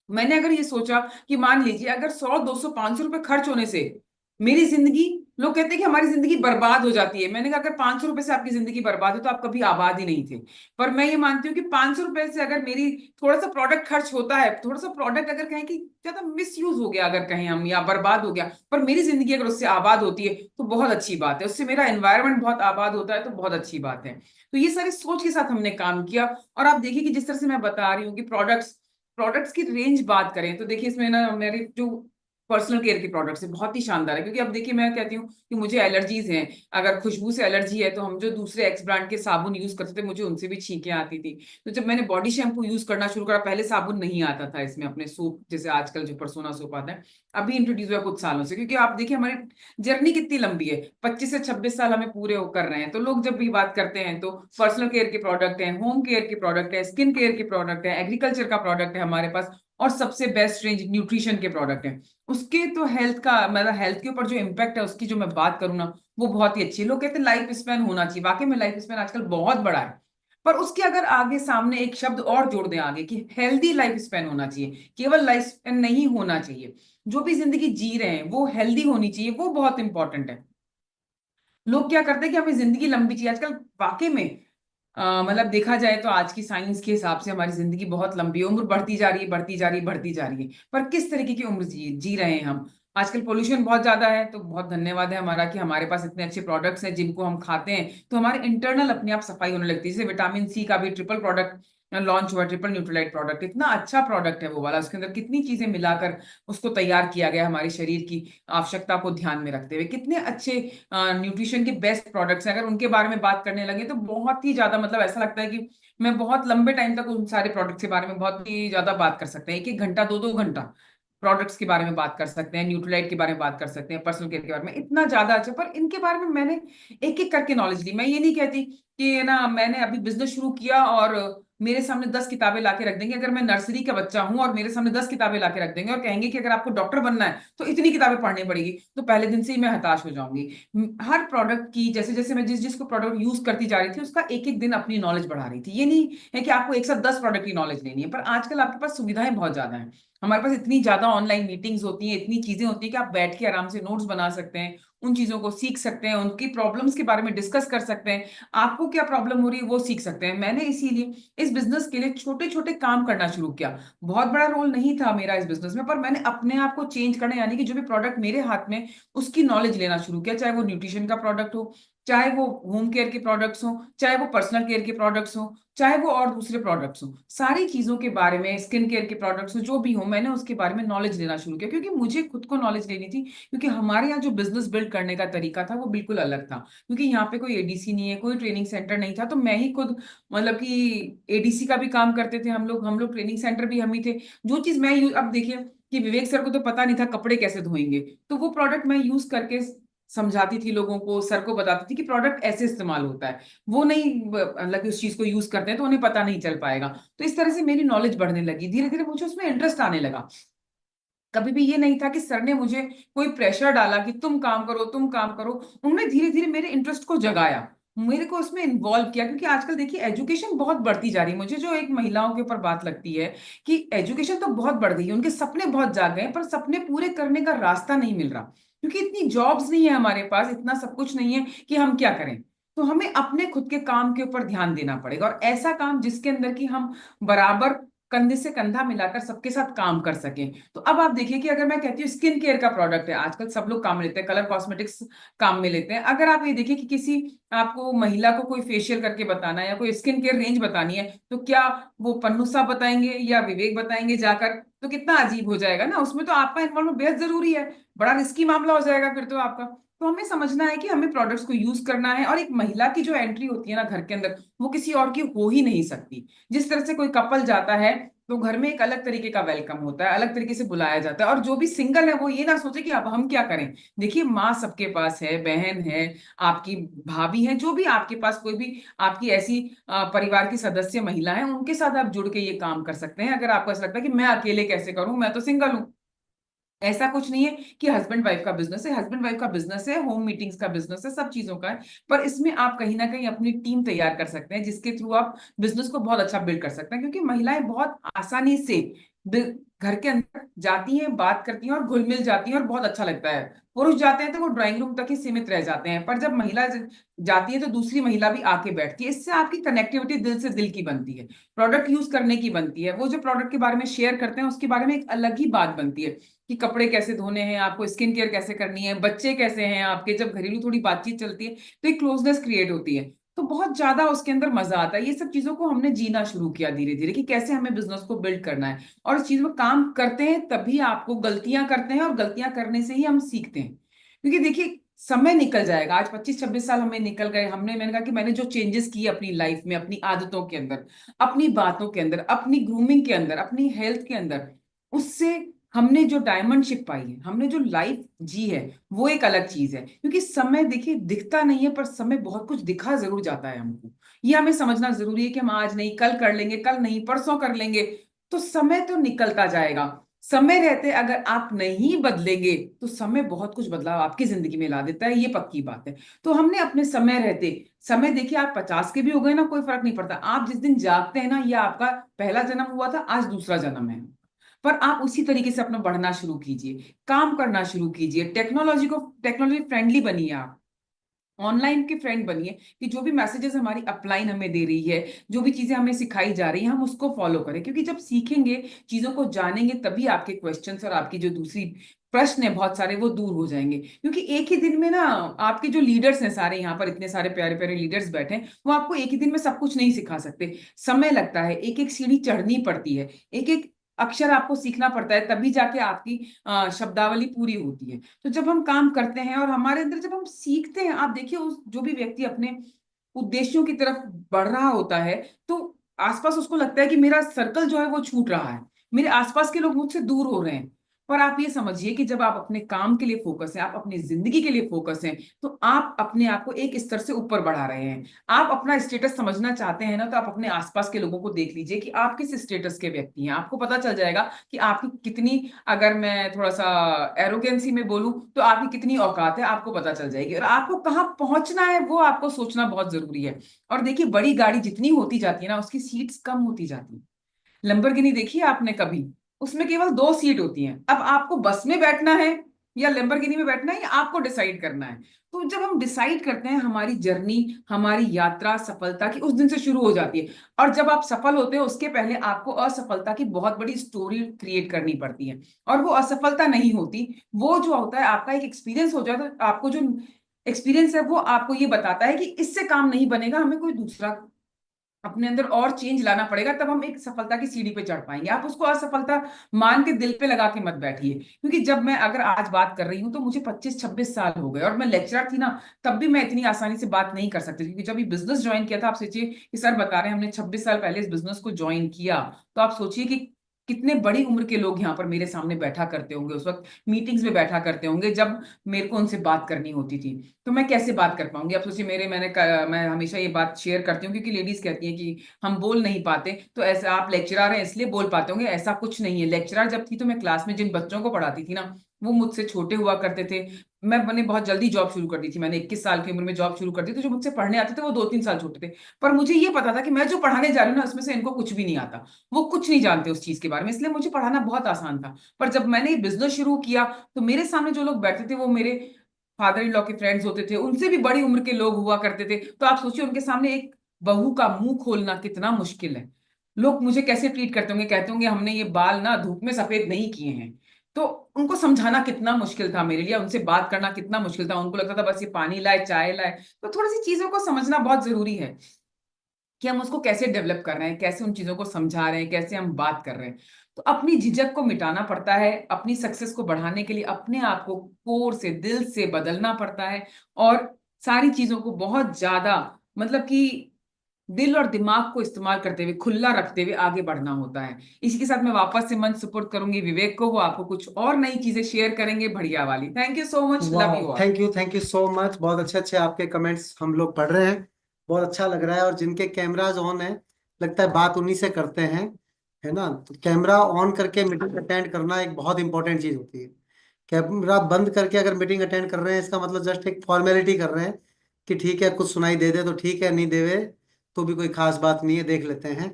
मैंने अगर ये सोचा कि मान लीजिए अगर 100, 200, 500 रुपए खर्च होने से मेरी जिंदगी, लोग कहते हैं कि हमारी जिंदगी बर्बाद हो जाती है, मैंने कहा अगर 500 रुपए से आपकी जिंदगी बर्बाद है तो आप कभी आबाद ही नहीं थे। पर मैं ये मानती हूँ कि 500 रुपए से अगर मेरी थोड़ा सा प्रोडक्ट खर्च होता है, थोड़ा सा प्रोडक्ट अगर कहें कि ज्यादा मिस यूज हो गया अगर कहें हम, या बर्बाद हो गया, पर मेरी जिंदगी अगर उससे आबाद होती है तो बहुत अच्छी बात है, उससे मेरा एनवायरमेंट बहुत आबाद होता है तो बहुत अच्छी बात है। तो ये सारी सोच के साथ हमने काम किया। और आप देखिए कि जिस तरह से मैं बता रही हूँ कि प्रोडक्ट्स की रेंज बात करें तो देखिए इसमें ना मेरी जो पर्सनल केयर के प्रोडक्ट्स है बहुत ही शानदार है। क्योंकि अब देखिए मैं कहती हूँ कि मुझे एलर्जीज हैं, अगर खुशबू से एलर्जी है तो हम जो दूसरे एक्स ब्रांड के साबुन यूज करते थे मुझे उनसे भी छींकें आती थी। तो जब मैंने बॉडी शैम्पू यूज करना शुरू करा, पहले साबुन नहीं आता था इसमें, अपने सूप जैसे आजकल जो परसोना सूप आता है, अभी इंट्रोड्यूस हुआ कुछ सालों से। क्योंकि आप देखिए हमारी जर्नी कितनी लंबी है, 25 से 26 साल हमें पूरे कर रहे हैं। तो लोग जब भी बात करते हैं तो पर्सनल केयर के प्रोडक्ट हैं, होम केयर के प्रोडक्ट है, स्किन केयर के प्रोडक्ट है, एग्रीकल्चर का प्रोडक्ट है हमारे पास, और सबसे बेस्ट रेंज न्यूट्रिशन के प्रोडक्ट है। उसके तो हेल्थ का मतलब हेल्थ के ऊपर जो इम्पैक्ट है उसकी जो मैं बात करूँ ना, वो बहुत ही अच्छी है। लोग कहते हैं लाइफ स्पैन होना चाहिए, वाकई में लाइफ स्पैन आजकल बहुत बड़ा है। पर उसके अगर आगे सामने एक शब्द और जोड़ दें आगे कि हेल्दी लाइफ स्पैन होना चाहिए, केवल लाइफ स्पैन नहीं होना चाहिए। जो भी जिंदगी जी रहे हैं वो हेल्दी होनी चाहिए, वो बहुत इंपॉर्टेंट है। लोग क्या करते हैं कि हमें जिंदगी लंबी चाहिए आजकल। वाकई में मतलब देखा जाए तो आज की साइंस के हिसाब से हमारी जिंदगी बहुत लंबी है, उम्र बढ़ती जा रही है, बढ़ती जा रही है, बढ़ती जा रही है। पर किस तरीके की उम्र जी जी रहे हैं हम? आजकल पोल्यूशन बहुत ज्यादा है, तो बहुत धन्यवाद है हमारा कि हमारे पास इतने अच्छे प्रोडक्ट्स हैं जिनको हम खाते हैं तो हमारे इंटरनल अपने आप सफाई होने लगती है। जैसे विटामिन सी का भी ट्रिपल प्रोडक्ट लॉन्च हुआ, ट्रिपल न्यूट्रलाइट प्रोडक्ट, इतना अच्छा प्रोडक्ट है वो वाला। उसके अंदर कितनी चीजें मिलाकर उसको तैयार किया गया हमारे शरीर की आवश्यकता को ध्यान में रखते हुए। कितने अच्छे न्यूट्रिशन के बेस्ट प्रोडक्ट्स हैं। अगर उनके बारे में बात करने लगे तो बहुत ही ज्यादा मतलब ऐसा लगता है कि मैं बहुत लंबे टाइम तक उन सारे प्रोडक्ट्स के बारे में बहुत ही ज्यादा बात कर सकते हैं। एक एक घंटा, दो दो घंटा प्रोडक्ट्स के बारे में बात कर सकते हैं, न्यूट्रीलाइट के बारे में बात कर सकते हैं, पर्सनल केयर के बारे में, इतना ज्यादा अच्छा। पर इनके बारे में मैंने एक एक करके नॉलेज ली। मैं ये नहीं कहती कि ना मैंने अभी बिजनेस शुरू किया और मेरे सामने 10 किताबें लाके रख देंगे। अगर मैं नर्सरी का बच्चा हूं और मेरे सामने 10 किताबें लाके रख देंगे और कहेंगे कि अगर आपको डॉक्टर बनना है तो इतनी किताबें पढ़नी पड़ेगी, तो पहले दिन से ही मैं हताश हो जाऊंगी। हर प्रोडक्ट की जैसे जैसे मैं जिस जिसको प्रोडक्ट यूज करती जा रही थी उसका एक एक दिन अपनी नॉलेज बढ़ा रही थी। ये नहीं है कि आपको एक साथ 10 प्रोडक्ट की नॉलेज लेनी है, पर आजकल आपके पास सुविधाएं बहुत ज्यादा हैं। हमारे पास इतनी ज्यादा ऑनलाइन मीटिंग्स होती हैं, इतनी चीजें होती हैं कि आप बैठ के आराम से नोट्स बना सकते हैं, उन चीजों को सीख सकते हैं, उनकी प्रॉब्लम्स के बारे में डिस्कस कर सकते हैं। आपको क्या प्रॉब्लम हो रही है वो सीख सकते हैं। मैंने इसीलिए इस बिजनेस के लिए छोटे छोटे काम करना शुरू किया। बहुत बड़ा रोल नहीं था मेरा इस बिजनेस में, पर मैंने अपने आप को चेंज करना, यानी कि जो भी प्रोडक्ट मेरे हाथ में उसकी नॉलेज लेना शुरू किया। चाहे वो न्यूट्रिशन का प्रोडक्ट हो, चाहे वो होम केयर के प्रोडक्ट्स हो, चाहे वो पर्सनल केयर के प्रोडक्ट्स हो, चाहे वो और दूसरे प्रोडक्ट्स हो, सारी चीजों के बारे में, स्किन केयर के प्रोडक्ट्स हो, जो भी हो, मैंने उसके बारे में नॉलेज लेना शुरू किया क्योंकि मुझे खुद को नॉलेज लेनी थी। क्योंकि हमारे यहाँ जो बिजनेस बिल्ड करने का तरीका था वो बिल्कुल अलग था। क्योंकि यहाँ पे कोई एडीसी नहीं है, कोई ट्रेनिंग सेंटर नहीं था, तो मैं ही खुद मतलब कि एडीसी का भी काम करते थे हम लोग ट्रेनिंग सेंटर भी हम ही थे। जो चीज मैं यूज, अब देखिए कि विवेक सर को तो पता नहीं था कपड़े कैसे धोएंगे, तो वो प्रोडक्ट मैं यूज करके समझाती थी लोगों को, सर को बताती थी कि प्रोडक्ट ऐसे इस्तेमाल होता है। वो नहीं मतलब कि उस चीज को यूज करते हैं तो उन्हें पता नहीं चल पाएगा। तो इस तरह से मेरी नॉलेज बढ़ने लगी, धीरे धीरे मुझे उसमें इंटरेस्ट आने लगा। कभी भी ये नहीं था कि सर ने मुझे कोई प्रेशर डाला कि तुम काम करो, तुम काम करो। उन्होंने धीरे धीरे मेरे इंटरेस्ट को जगाया, मेरे को उसमें इन्वॉल्व किया। क्योंकि आजकल देखिए एजुकेशन बहुत बढ़ती जा रही है। मुझे जो एक महिलाओं के ऊपर बात लगती है कि एजुकेशन तो बहुत बढ़ गई है, उनके सपने बहुत जाग गए हैं, पर सपने पूरे करने का रास्ता नहीं मिल रहा। क्योंकि इतनी जॉब्स नहीं है हमारे पास, इतना सब कुछ नहीं है कि हम क्या करें। तो हमें अपने खुद के काम के ऊपर ध्यान देना पड़ेगा, और ऐसा काम जिसके अंदर कि हम बराबर कंधे से कंधा मिलाकर सबके साथ काम कर सकें। तो अब आप देखिए कि अगर मैं कहती हूँ स्किन केयर का प्रोडक्ट है, आजकल सब लोग काम में लेते हैं, कलर कॉस्मेटिक्स काम में लेते हैं। अगर आप ये देखिए कि किसी आपको महिला को कोई फेशियल करके बताना है या कोई स्किन केयर रेंज बतानी है, तो क्या वो पन्नू साहब बताएंगे या विवेक बताएंगे जाकर? तो कितना अजीब हो जाएगा ना, उसमें तो आपका इन्वॉल्वमेंट बेहद जरूरी है। बड़ा रिस्की मामला हो जाएगा फिर तो आपका। तो हमें समझना है कि हमें प्रोडक्ट्स को यूज करना है, और एक महिला की जो एंट्री होती है ना घर के अंदर, वो किसी और की हो ही नहीं सकती। जिस तरह से कोई कपल जाता है तो घर में एक अलग तरीके का वेलकम होता है, अलग तरीके से बुलाया जाता है। और जो भी सिंगल है वो ये ना सोचे कि अब हम क्या करें। देखिए माँ सबके पास है, बहन है, आपकी भाभी है, जो भी आपके पास कोई भी आपकी ऐसी परिवार की सदस्य महिला है, उनके साथ आप जुड़ के ये काम कर सकते हैं। अगर आपको ऐसा लगता है कि मैं अकेले कैसे करूं, मैं तो सिंगल हूं, ऐसा कुछ नहीं है कि हस्बैंड वाइफ का बिजनेस है। हस्बैंड वाइफ का बिजनेस है, होम मीटिंग्स का बिजनेस है, सब चीजों का है। पर इसमें आप कहीं ना कहीं अपनी टीम तैयार कर सकते हैं जिसके थ्रू आप बिजनेस को बहुत अच्छा बिल्ड कर सकते हैं। क्योंकि महिलाएं बहुत आसानी से घर के अंदर जाती हैं, बात करती हैं और घुल मिल जाती हैं, और बहुत अच्छा लगता है। पुरुष जाते हैं तो वो ड्राइंग रूम तक ही सीमित रह जाते हैं, पर जब महिला जाती है तो दूसरी महिला भी आके बैठती है। इससे आपकी कनेक्टिविटी दिल से दिल की बनती है, प्रोडक्ट यूज करने की बनती है। वो जो प्रोडक्ट के बारे में शेयर करते हैं उसके बारे में एक अलग ही बात बनती है कि कपड़े कैसे धोने हैं, आपको स्किन केयर कैसे करनी है, बच्चे कैसे हैं आपके। जब घरेलू थोड़ी बातचीत चलती है तो एक क्लोजनेस क्रिएट होती है। तो बहुत ज्यादा उसके अंदर मजा आता है। ये सब चीजों को हमने जीना शुरू किया धीरे धीरे कि कैसे हमें बिजनेस को बिल्ड करना है। और इस चीज में काम करते हैं तभी आपको गलतियां करते हैं, और गलतियां करने से ही हम सीखते हैं। क्योंकि देखिए समय निकल जाएगा, आज 25-26 साल हमें निकल गए। मैंने कहा कि मैंने जो चेंजेस किए अपनी लाइफ में, अपनी आदतों के अंदर, अपनी बातों के अंदर, अपनी ग्रूमिंग के अंदर, अपनी हेल्थ के अंदर, उससे हमने जो डायमंडशिप पाई है, हमने जो लाइफ जी है, वो एक अलग चीज है। क्योंकि समय देखिए दिखता नहीं है, पर समय बहुत कुछ दिखा जरूर जाता है हमको। ये हमें समझना जरूरी है कि हम आज नहीं कल कर लेंगे, कल नहीं परसों कर लेंगे, तो समय तो निकलता जाएगा। समय रहते अगर आप नहीं बदलेंगे तो समय बहुत कुछ बदलाव आपकी जिंदगी में ला देता है, ये पक्की बात है। तो हमने अपने समय रहते, समय देखिए आप 50 के भी हो गए ना, कोई फर्क नहीं पड़ता। आप जिस दिन जागते हैं ना, ये आपका पहला जन्म हुआ था, आज दूसरा जन्म है। पर आप उसी तरीके से अपना बढ़ना शुरू कीजिए, काम करना शुरू कीजिए, टेक्नोलॉजी फ्रेंडली बनिए आप। ऑनलाइन के फ्रेंड बनिए कि जो भी मैसेजेस हमारी अपलाइन हमें दे रही है, जो भी चीजें हमें सिखाई जा रही है, हम उसको फॉलो करें, क्योंकि जब सीखेंगे, चीजों को जानेंगे, तभी आपके क्वेश्चंस और आपकी जो दूसरी प्रश्न है बहुत सारे वो दूर हो जाएंगे। क्योंकि एक ही दिन में ना, आपके जो लीडर्स हैं सारे, यहाँ पर इतने सारे प्यारे प्यारे लीडर्स बैठे हैं, वो आपको एक ही दिन में सब कुछ नहीं सिखा सकते। समय लगता है, एक एक सीढ़ी चढ़नी पड़ती है, एक एक अक्षर आपको सीखना पड़ता है, तभी जाके आपकी शब्दावली पूरी होती है। तो जब हम काम करते हैं और हमारे अंदर जब हम सीखते हैं, आप देखिए उस जो भी व्यक्ति अपने उद्देश्यों की तरफ बढ़ रहा होता है, तो आसपास उसको लगता है कि मेरा सर्कल जो है वो छूट रहा है, मेरे आसपास के लोग मुझसे दूर हो रहे हैं। पर आप ये समझिए कि जब आप अपने काम के लिए फोकस हैं, आप अपनी जिंदगी के लिए फोकस हैं, तो आप अपने आप को एक स्तर से ऊपर बढ़ा रहे हैं। आप अपना स्टेटस समझना चाहते हैं ना, तो आप अपने आसपास के लोगों को देख लीजिए कि आप किस स्टेटस के व्यक्ति हैं, आपको पता चल जाएगा कि आपकी कितनी, अगर मैं थोड़ा सा एरोगेंसी में बोलूं, तो आपकी कितनी औकात है आपको पता चल जाएगी। और आपको कहाँ पहुंचना है वो आपको सोचना बहुत जरूरी है। और देखिए, बड़ी गाड़ी जितनी होती जाती है ना, उसकी सीट्स कम होती जाती है। लंबरगिनी देखी है आपने कभी? उसमें केवल 2 सीट होती हैं। अब आपको बस में बैठना है या लंबरगिनी में बैठना है, ये आपको डिसाइड करना है। तो जब हम डिसाइड करते हैं, हमारी जर्नी, हमारी यात्रा सफलता की उस दिन से शुरू हो जाती है। और जब आप सफल होते हैं, उसके पहले आपको असफलता की बहुत बड़ी स्टोरी क्रिएट करनी पड़ती है। और वो असफलता नहीं होती, वो जो होता है आपका एक एक्सपीरियंस हो जाता है। आपको जो एक्सपीरियंस है वो आपको ये बताता है कि इससे काम नहीं बनेगा, हमें कोई दूसरा अपने अंदर और चेंज लाना पड़ेगा, तब हम एक सफलता की सीढ़ी पे चढ़ पाएंगे। आप उसको असफलता मान के दिल पे लगा के मत बैठिए। क्योंकि जब मैं अगर आज बात कर रही हूँ, तो मुझे 25-26 साल हो गए, और मैं लेक्चरर थी ना, तब भी मैं इतनी आसानी से बात नहीं कर सकती थी। क्योंकि जब ये बिजनेस ज्वाइन किया था, आप सोचिए कि सर बता रहे हैं हमने 26 साल पहले इस बिजनेस को ज्वाइन किया, तो आप सोचिए कि कितने बड़ी उम्र के लोग यहाँ पर मेरे सामने बैठा करते होंगे, उस वक्त मीटिंग्स में बैठा करते होंगे, जब मेरे को उनसे बात करनी होती थी। तो मैं कैसे बात कर पाऊंगी? आप सोचिए, मैं हमेशा ये बात शेयर करती हूँ, क्योंकि लेडीज कहती हैं कि हम बोल नहीं पाते, तो ऐसा आप लेक्चरर हैं इसलिए बोल पाते होंगे, ऐसा कुछ नहीं है। लेक्चरर जब थी, तो मैं क्लास में जिन बच्चों को पढ़ाती थी ना, वो मुझसे छोटे हुआ करते थे। मैंने बहुत जल्दी जॉब शुरू कर दी थी, मैंने 21 साल की उम्र में जॉब शुरू कर दी। तो जो मुझसे पढ़ने आते थे वो 2-3 साल छोटे थे। पर मुझे ये पता था कि मैं जो पढ़ाने जा रही हूँ ना, उसमें से इनको कुछ भी नहीं आता, वो कुछ नहीं जानते उस चीज के बारे में, इसलिए मुझे पढ़ाना बहुत आसान था। पर जब मैंने ये बिजनेस शुरू किया, तो मेरे सामने जो लोग बैठते थे, वो मेरे फादर इन लॉ के फ्रेंड्स होते थे, उनसे भी बड़ी उम्र के लोग हुआ करते थे। तो आप सोचिए, उनके सामने एक बहू का मुंह खोलना कितना मुश्किल है। लोग मुझे कैसे ट्रीट करते होंगे, कहते होंगे हमने ये बाल ना धूप में सफेद नहीं किए हैं। तो उनको समझाना कितना मुश्किल था मेरे लिए, उनसे बात करना कितना मुश्किल था। उनको लगता था बस ये पानी लाए, चाय लाए। तो थोड़ी सी चीजों को समझना बहुत जरूरी है कि हम उसको कैसे डेवलप कर रहे हैं, कैसे उन चीजों को समझा रहे हैं, कैसे हम बात कर रहे हैं। तो अपनी झिझक को मिटाना पड़ता है, अपनी सक्सेस को बढ़ाने के लिए अपने आप को कोर से, दिल से बदलना पड़ता है। और सारी चीजों को बहुत ज्यादा, मतलब कि दिल और दिमाग को इस्तेमाल करते हुए, खुला रखते हुए आगे बढ़ना होता है। इसी के साथ मैं वापस से मंच सुपुर्द करूंगी विवेक को, वो आपको कुछ और नई चीजें शेयर करेंगे बढ़िया वाली। Thank you so much, love वाह, you all. Thank you so much. बहुत अच्छे अच्छे आपके कमेंट्स हम लोग पढ़ रहे हैं, बहुत अच्छा लग रहा है। और जिनके कैमराज ऑन है, लगता है बात उन्हीं से करते हैं, है ना? तो कैमरा ऑन करके मीटिंग अटेंड करना एक बहुत इंपॉर्टेंट चीज होती है। कैमरा बंद करके अगर मीटिंग अटेंड कर रहे हैं, इसका मतलब जस्ट एक फॉर्मेलिटी कर रहे हैं कि ठीक है, कुछ सुनाई दे दे तो ठीक है, नहीं देवे तो भी कोई खास बात नहीं है, देख लेते हैं।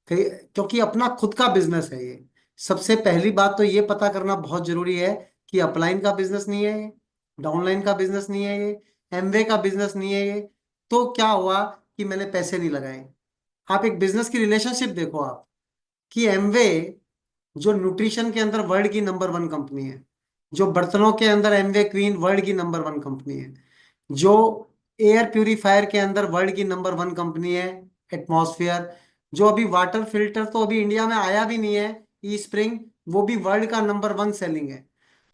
क्योंकि अपना खुद का बिजनेस है ये। सबसे पहली बात तो ये पता करना बहुत जरूरी है कि अपलाइन का बिजनेस नहीं है ये, डाउनलाइन का बिजनेस नहीं है ये, एमवे का बिजनेस नहीं है ये। तो क्या हुआ कि मैंने पैसे नहीं लगाए? आप एक बिजनेस की रिलेशनशिप देखो आप, कि एमवे जो न्यूट्रिशन के अंदर वर्ल्ड की नंबर 1 कंपनी है, जो बर्तनों के अंदर एमवे क्वीन वर्ल्ड की नंबर 1 कंपनी है, जो एयर प्यूरिफायर के अंदर वर्ल्ड की नंबर 1 कंपनी है एटमॉस्फेयर, जो अभी वाटर फिल्टर तो अभी इंडिया में आया भी नहीं है, ई स्प्रिंग, वो भी वर्ल्ड का नंबर 1 सेलिंग है।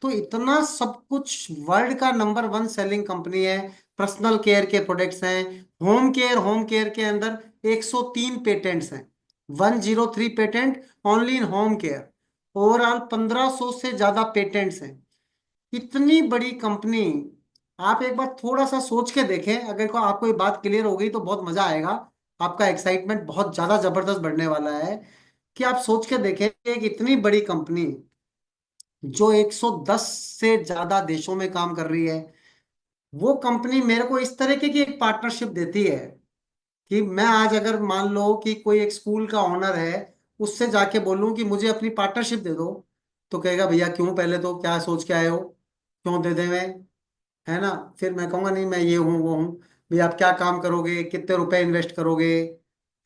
तो इतना सब कुछ वर्ल्ड का नंबर 1 सेलिंग कंपनी है। पर्सनल केयर के प्रोडक्ट्स हैं, होम केयर के अंदर 103 पेटेंट्स हैं, 103 patent only in home care. Overall 1500 से ज्यादा पेटेंट्स हैं। इतनी बड़ी कंपनी, आप एक बार थोड़ा सा सोच के देखें, अगर को आपको ये बात क्लियर हो गई तो बहुत मजा आएगा। आपका एक्साइटमेंट बहुत ज्यादा जबरदस्त बढ़ने वाला है। कि आप सोच के देखें, एक इतनी बड़ी कंपनी जो 110 से ज्यादा देशों में काम कर रही है, वो कंपनी मेरे को इस तरीके की एक पार्टनरशिप देती है कि मैं आज अगर मान लो कि कोई एक स्कूल का ओनर है, उससे जाके बोलूं कि मुझे अपनी पार्टनरशिप दे दो, तो कहेगा भैया क्यों, पहले तो क्या सोच के आए हो, क्यों दे दें मैं? है ना। फिर मैं कहूंगा नहीं मैं ये हूँ वो हूँ। भाई आप क्या काम करोगे, कितने रुपए इन्वेस्ट करोगे,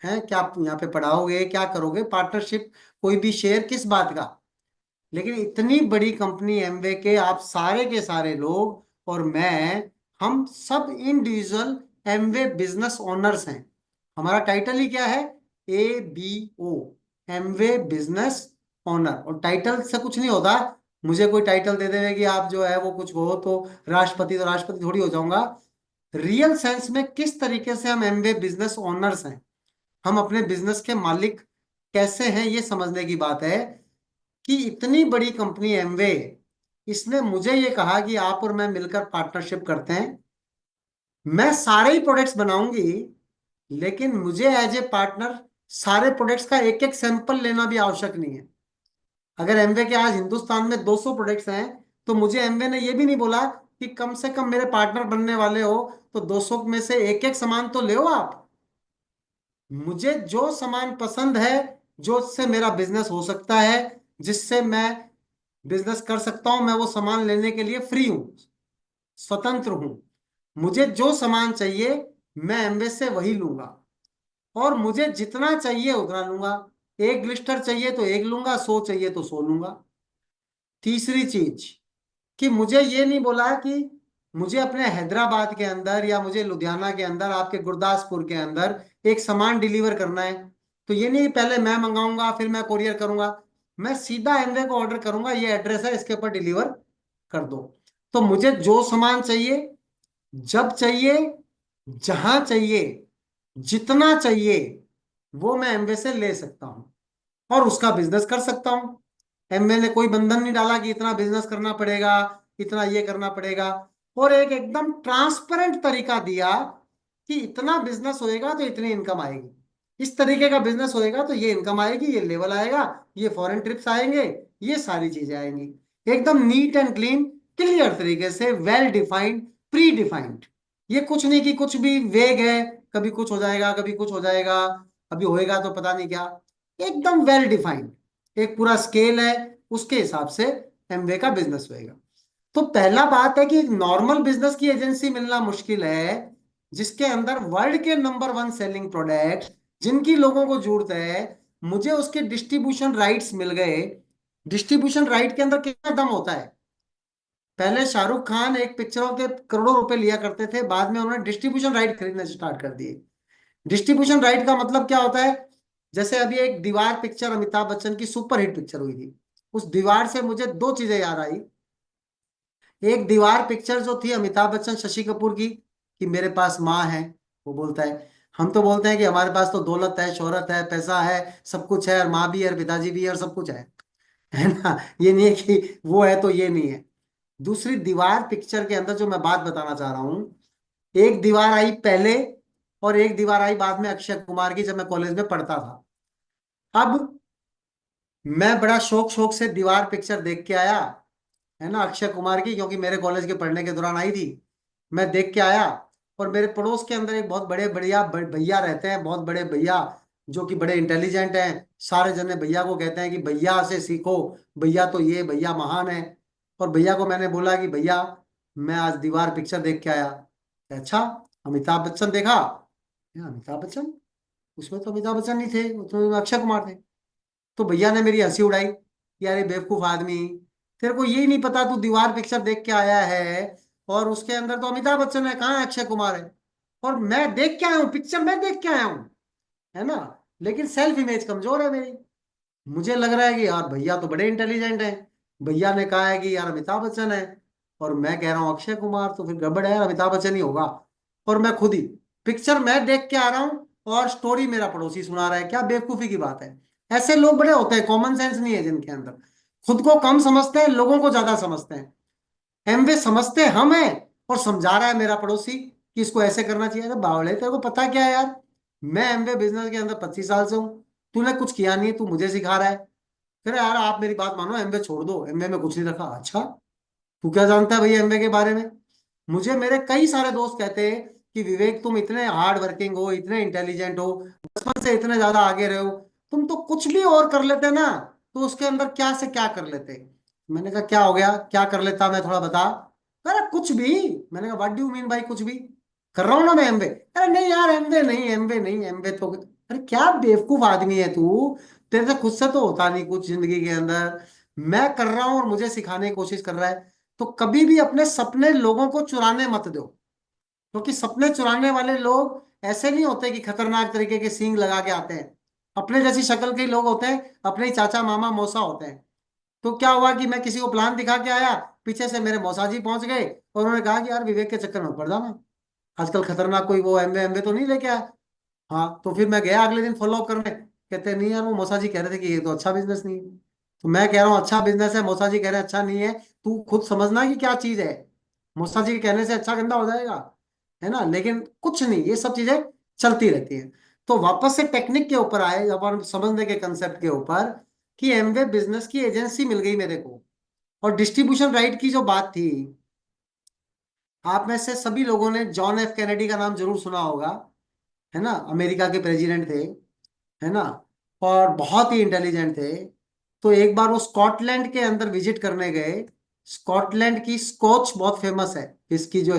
हैं क्या आप यहाँ पे पढ़ाओगे, क्या करोगे, पार्टनरशिप कोई भी शेयर किस बात का। लेकिन इतनी बड़ी कंपनी एमवे के आप सारे के सारे लोग और मैं, हम सब इंडिविजुअल एमवे बिजनेस ओनर्स हैं। हमारा टाइटल ही क्या है, ABO, एमवे बिजनेस ओनर। और टाइटल से कुछ नहीं होता। मुझे कोई टाइटल दे देवे कि आप जो है वो कुछ हो तो राष्ट्रपति, तो राष्ट्रपति थोड़ी हो जाऊंगा। रियल सेंस में किस तरीके से हम एमवे बिजनेस ओनर्स हैं, हम अपने बिजनेस के मालिक कैसे हैं, ये समझने की बात है। कि इतनी बड़ी कंपनी एमवे, इसने मुझे ये कहा कि आप और मैं मिलकर पार्टनरशिप करते हैं। मैं सारे ही प्रोडक्ट्स बनाऊंगी, लेकिन मुझे एज ए पार्टनर सारे प्रोडक्ट्स का एक एक सैंपल लेना भी आवश्यक नहीं है। अगर एमवे के आज हिंदुस्तान में 200 प्रोडक्ट्स हैं, तो मुझे एमवे ने ये भी नहीं बोला कि कम से कम मेरे पार्टनर बनने वाले हो तो 200 में से एक एक सामान तो ले आप। मुझे जो सामान पसंद है, जो से मेरा बिजनेस हो सकता है, जिससे मैं बिजनेस कर सकता हूं, मैं वो सामान लेने के लिए फ्री हूं, स्वतंत्र हूं। मुझे जो सामान चाहिए मैं एमवे से वही लूंगा, और मुझे जितना चाहिए उतना लूंगा। एक ग्लिस्टर चाहिए तो एक लूंगा, 100 चाहिए तो 100 लूंगा। तीसरी चीज, कि मुझे ये नहीं बोला कि मुझे अपने हैदराबाद के अंदर या मुझे लुधियाना के अंदर, आपके गुरदासपुर के अंदर एक सामान डिलीवर करना है। तो ये नहीं पहले मैं मंगाऊंगा फिर मैं कुरियर करूंगा। मैं सीधा एमवे को ऑर्डर करूंगा, ये एड्रेस है इसके ऊपर डिलीवर कर दो। तो मुझे जो सामान चाहिए, जब चाहिए, जहां चाहिए, जितना चाहिए, वो मैं एमवे से ले सकता हूं और उसका बिजनेस कर सकता हूं। एमवे ने कोई बंधन नहीं डाला कि इतना बिजनेस करना पड़ेगा, इतना ये करना पड़ेगा। और एक एकदम ट्रांसपेरेंट तरीका दिया कि इतना बिजनेस होएगा तो इतनी इनकम आएगी, इस तरीके का बिजनेस होएगा तो ये इनकम आएगी, ये लेवल आएगा, ये फॉरेन ट्रिप्स आएंगे, ये सारी चीजें आएंगी। एकदम नीट एंड क्लीन, क्लियर तरीके से, वेल डिफाइंड, प्री डिफाइंड। ये कुछ नहीं कि कुछ भी वेग है, कभी कुछ हो जाएगा कभी कुछ हो जाएगा, अभी होएगा तो पता नहीं क्या। एकदम वेल डिफाइंड एक पूरा स्केल है, उसके हिसाब से एमवे का बिजनेस होएगा। तो पहला बात है कि एक नॉर्मल बिजनेस की एजेंसी मिलना मुश्किल है, जिसके अंदर वर्ल्ड के नंबर 1 सेलिंग प्रोडक्ट, जिनकी लोगों को जरूरत है, मुझे उसके डिस्ट्रीब्यूशन राइट्स मिल गए। डिस्ट्रीब्यूशन राइट के अंदर कितना दम होता है। पहले शाहरुख खान एक पिक्चरों के करोड़ों रुपए लिया करते थे, बाद में उन्होंने डिस्ट्रीब्यूशन राइट खरीदना स्टार्ट कर दिए। डिस्ट्रीब्यूशन राइट का मतलब क्या होता है, जैसे अभी एक दीवार पिक्चर अमिताभ बच्चन की सुपर हिट पिक्चर हुई थी, उस दीवार से मुझे दो चीजें याद आई। एक दीवार पिक्चर जो थी अमिताभ बच्चन शशि कपूर की, कि मेरे पास माँ है, वो बोलता है। हम तो बोलते हैं कि हमारे पास तो दौलत है, शोहरत है, पैसा है, सब कुछ है, और माँ भी है और पिताजी भी है और सब कुछ है ना। ये नहीं है कि वो है तो ये नहीं है। दूसरी दीवार पिक्चर के अंदर जो मैं बात बताना चाह रहा हूँ, एक दीवार आई पहले और एक दीवार आई बाद में अक्षय कुमार की, जब मैं कॉलेज में पढ़ता था। अब मैं बड़ा शौक शौक से दीवार पिक्चर देख के आया, है ना, अक्षय कुमार की, क्योंकि मेरे कॉलेज के पढ़ने के दौरान आई थी। मैं देख के आया, और मेरे पड़ोस के अंदर एक बहुत बड़े बढ़िया भैया रहते हैं, बहुत बड़े भैया, जो कि बड़े इंटेलिजेंट हैं। सारे जने भैया को कहते हैं कि भैया से सीखो, भैया तो ये भैया महान है। और भैया को मैंने बोला कि भैया मैं आज दीवार पिक्चर देख के आया। अच्छा, अमिताभ बच्चन देखा? अमिताभ बच्चन? उसमें तो अमिताभ बच्चन नहीं थे, वो तो अक्षय कुमार थे। तो भैया ने मेरी हंसी उड़ाई, यार ये बेवकूफ आदमी, तेरे को यही नहीं पता, तू दीवार पिक्चर देख के आया है और उसके अंदर तो अमिताभ बच्चन है, कहाँ है अक्षय कुमार है। और मैं देख के आया हूँ पिक्चर, मैं देख के आया हूँ, है ना। लेकिन सेल्फ इमेज कमजोर है मेरी। मुझे लग रहा है कि यार भैया तो बड़े इंटेलिजेंट हैं, भैया ने कहा है कि यार अमिताभ बच्चन है, और मैं कह रहा हूँ अक्षय कुमार, तो फिर गड़बड़ है यार, अमिताभ बच्चन ही होगा। और मैं खुद ही पिक्चर मैं देख के आ रहा हूँ और स्टोरी मेरा पड़ोसी सुना रहा है, क्या बेवकूफी की बात है। ऐसे लोग बड़े होते हैं, कॉमन सेंस नहीं है जिनके अंदर, खुद को कम समझते हैं, लोगों को ज्यादा समझते हैं। एमवे समझते हम हैं, और समझा रहा है मेरा पड़ोसी कि इसको ऐसे करना चाहिए। अरे बावले, तेरे को पता क्या है यार, मैं एमवे बिजनेस के अंदर 25 साल से हूँ, तूने कुछ किया नहीं है, तू मुझे सिखा रहा है। फिर यार आप मेरी बात मानो, एमवे छोड़ दो, एमवे में कुछ नहीं रखा। अच्छा, तू क्या जानता है भैया एमवे के बारे में? मुझे मेरे कई सारे दोस्त कहते हैं कि विवेक तुम इतने हार्ड वर्किंग हो, इतने इंटेलिजेंट हो, बचपन से इतने ज्यादा आगे रहे हो, तुम तो कुछ भी और कर लेते ना, तो उसके अंदर क्या से क्या कर लेते। मैंने कहा क्या हो गया, क्या कर लेता मैं, थोड़ा बता। अरे कुछ भी। मैंने कहा व्हाट डू यू मीन भाई कुछ भी? कर रहा हूँ ना मैं एमवे। अरे नहीं यार एमवे नहीं, एमवे नहीं, एमवे तो। अरे क्या बेवकूफ आदमी है तू, तेरे से खुद से तो होता नहीं कुछ जिंदगी के अंदर। मैं कर रहा हूँ और मुझे सिखाने की कोशिश कर रहा है। तो कभी भी अपने सपने लोगों को चुराने मत दो, क्योंकि सपने चुराने वाले लोग ऐसे नहीं होते कि खतरनाक तरीके के सींग लगा के आते हैं। अपने जैसी शक्ल के ही लोग होते हैं, अपने ही चाचा मामा मौसा होते हैं। तो क्या हुआ कि मैं किसी को प्लान दिखा के आया, पीछे से मेरे मौसा जी पहुंच गए और उन्होंने कहा कि यार विवेक के चक्कर में पड़ जाना, आजकल खतरनाक कोई वो एमवे एमवे तो नहीं लेके आया। हाँ तो फिर मैं गया अगले दिन फॉलो अप करने, कहते नहीं यार वो मौसा जी कह रहे थे कि ये तो अच्छा बिजनेस नहीं है। तो मैं कह रहा हूँ अच्छा बिजनेस है, मौसा जी कह रहे हैं अच्छा नहीं है। तू खुद समझना कि क्या चीज है। मौसा जी के कहने से अच्छा गंदा हो जाएगा, है ना? लेकिन कुछ नहीं, ये सब चीजें चलती रहती हैं। तो वापस से टेक्निक के ऊपर आए, जब हम समझने के कंसेप्ट के ऊपर, कि एमवे बिजनेस की एजेंसी मिल गई मेरे को। और डिस्ट्रीब्यूशन राइट की जो बात थी, आप में से सभी लोगों ने जॉन एफ कैनेडी का नाम जरूर सुना होगा, है ना? अमेरिका के प्रेसिडेंट थे, है ना? और बहुत ही इंटेलिजेंट थे। तो एक बार वो स्कॉटलैंड के अंदर विजिट करने गए। स्कॉटलैंड की स्कॉच बहुत फेमस है, इसकी जो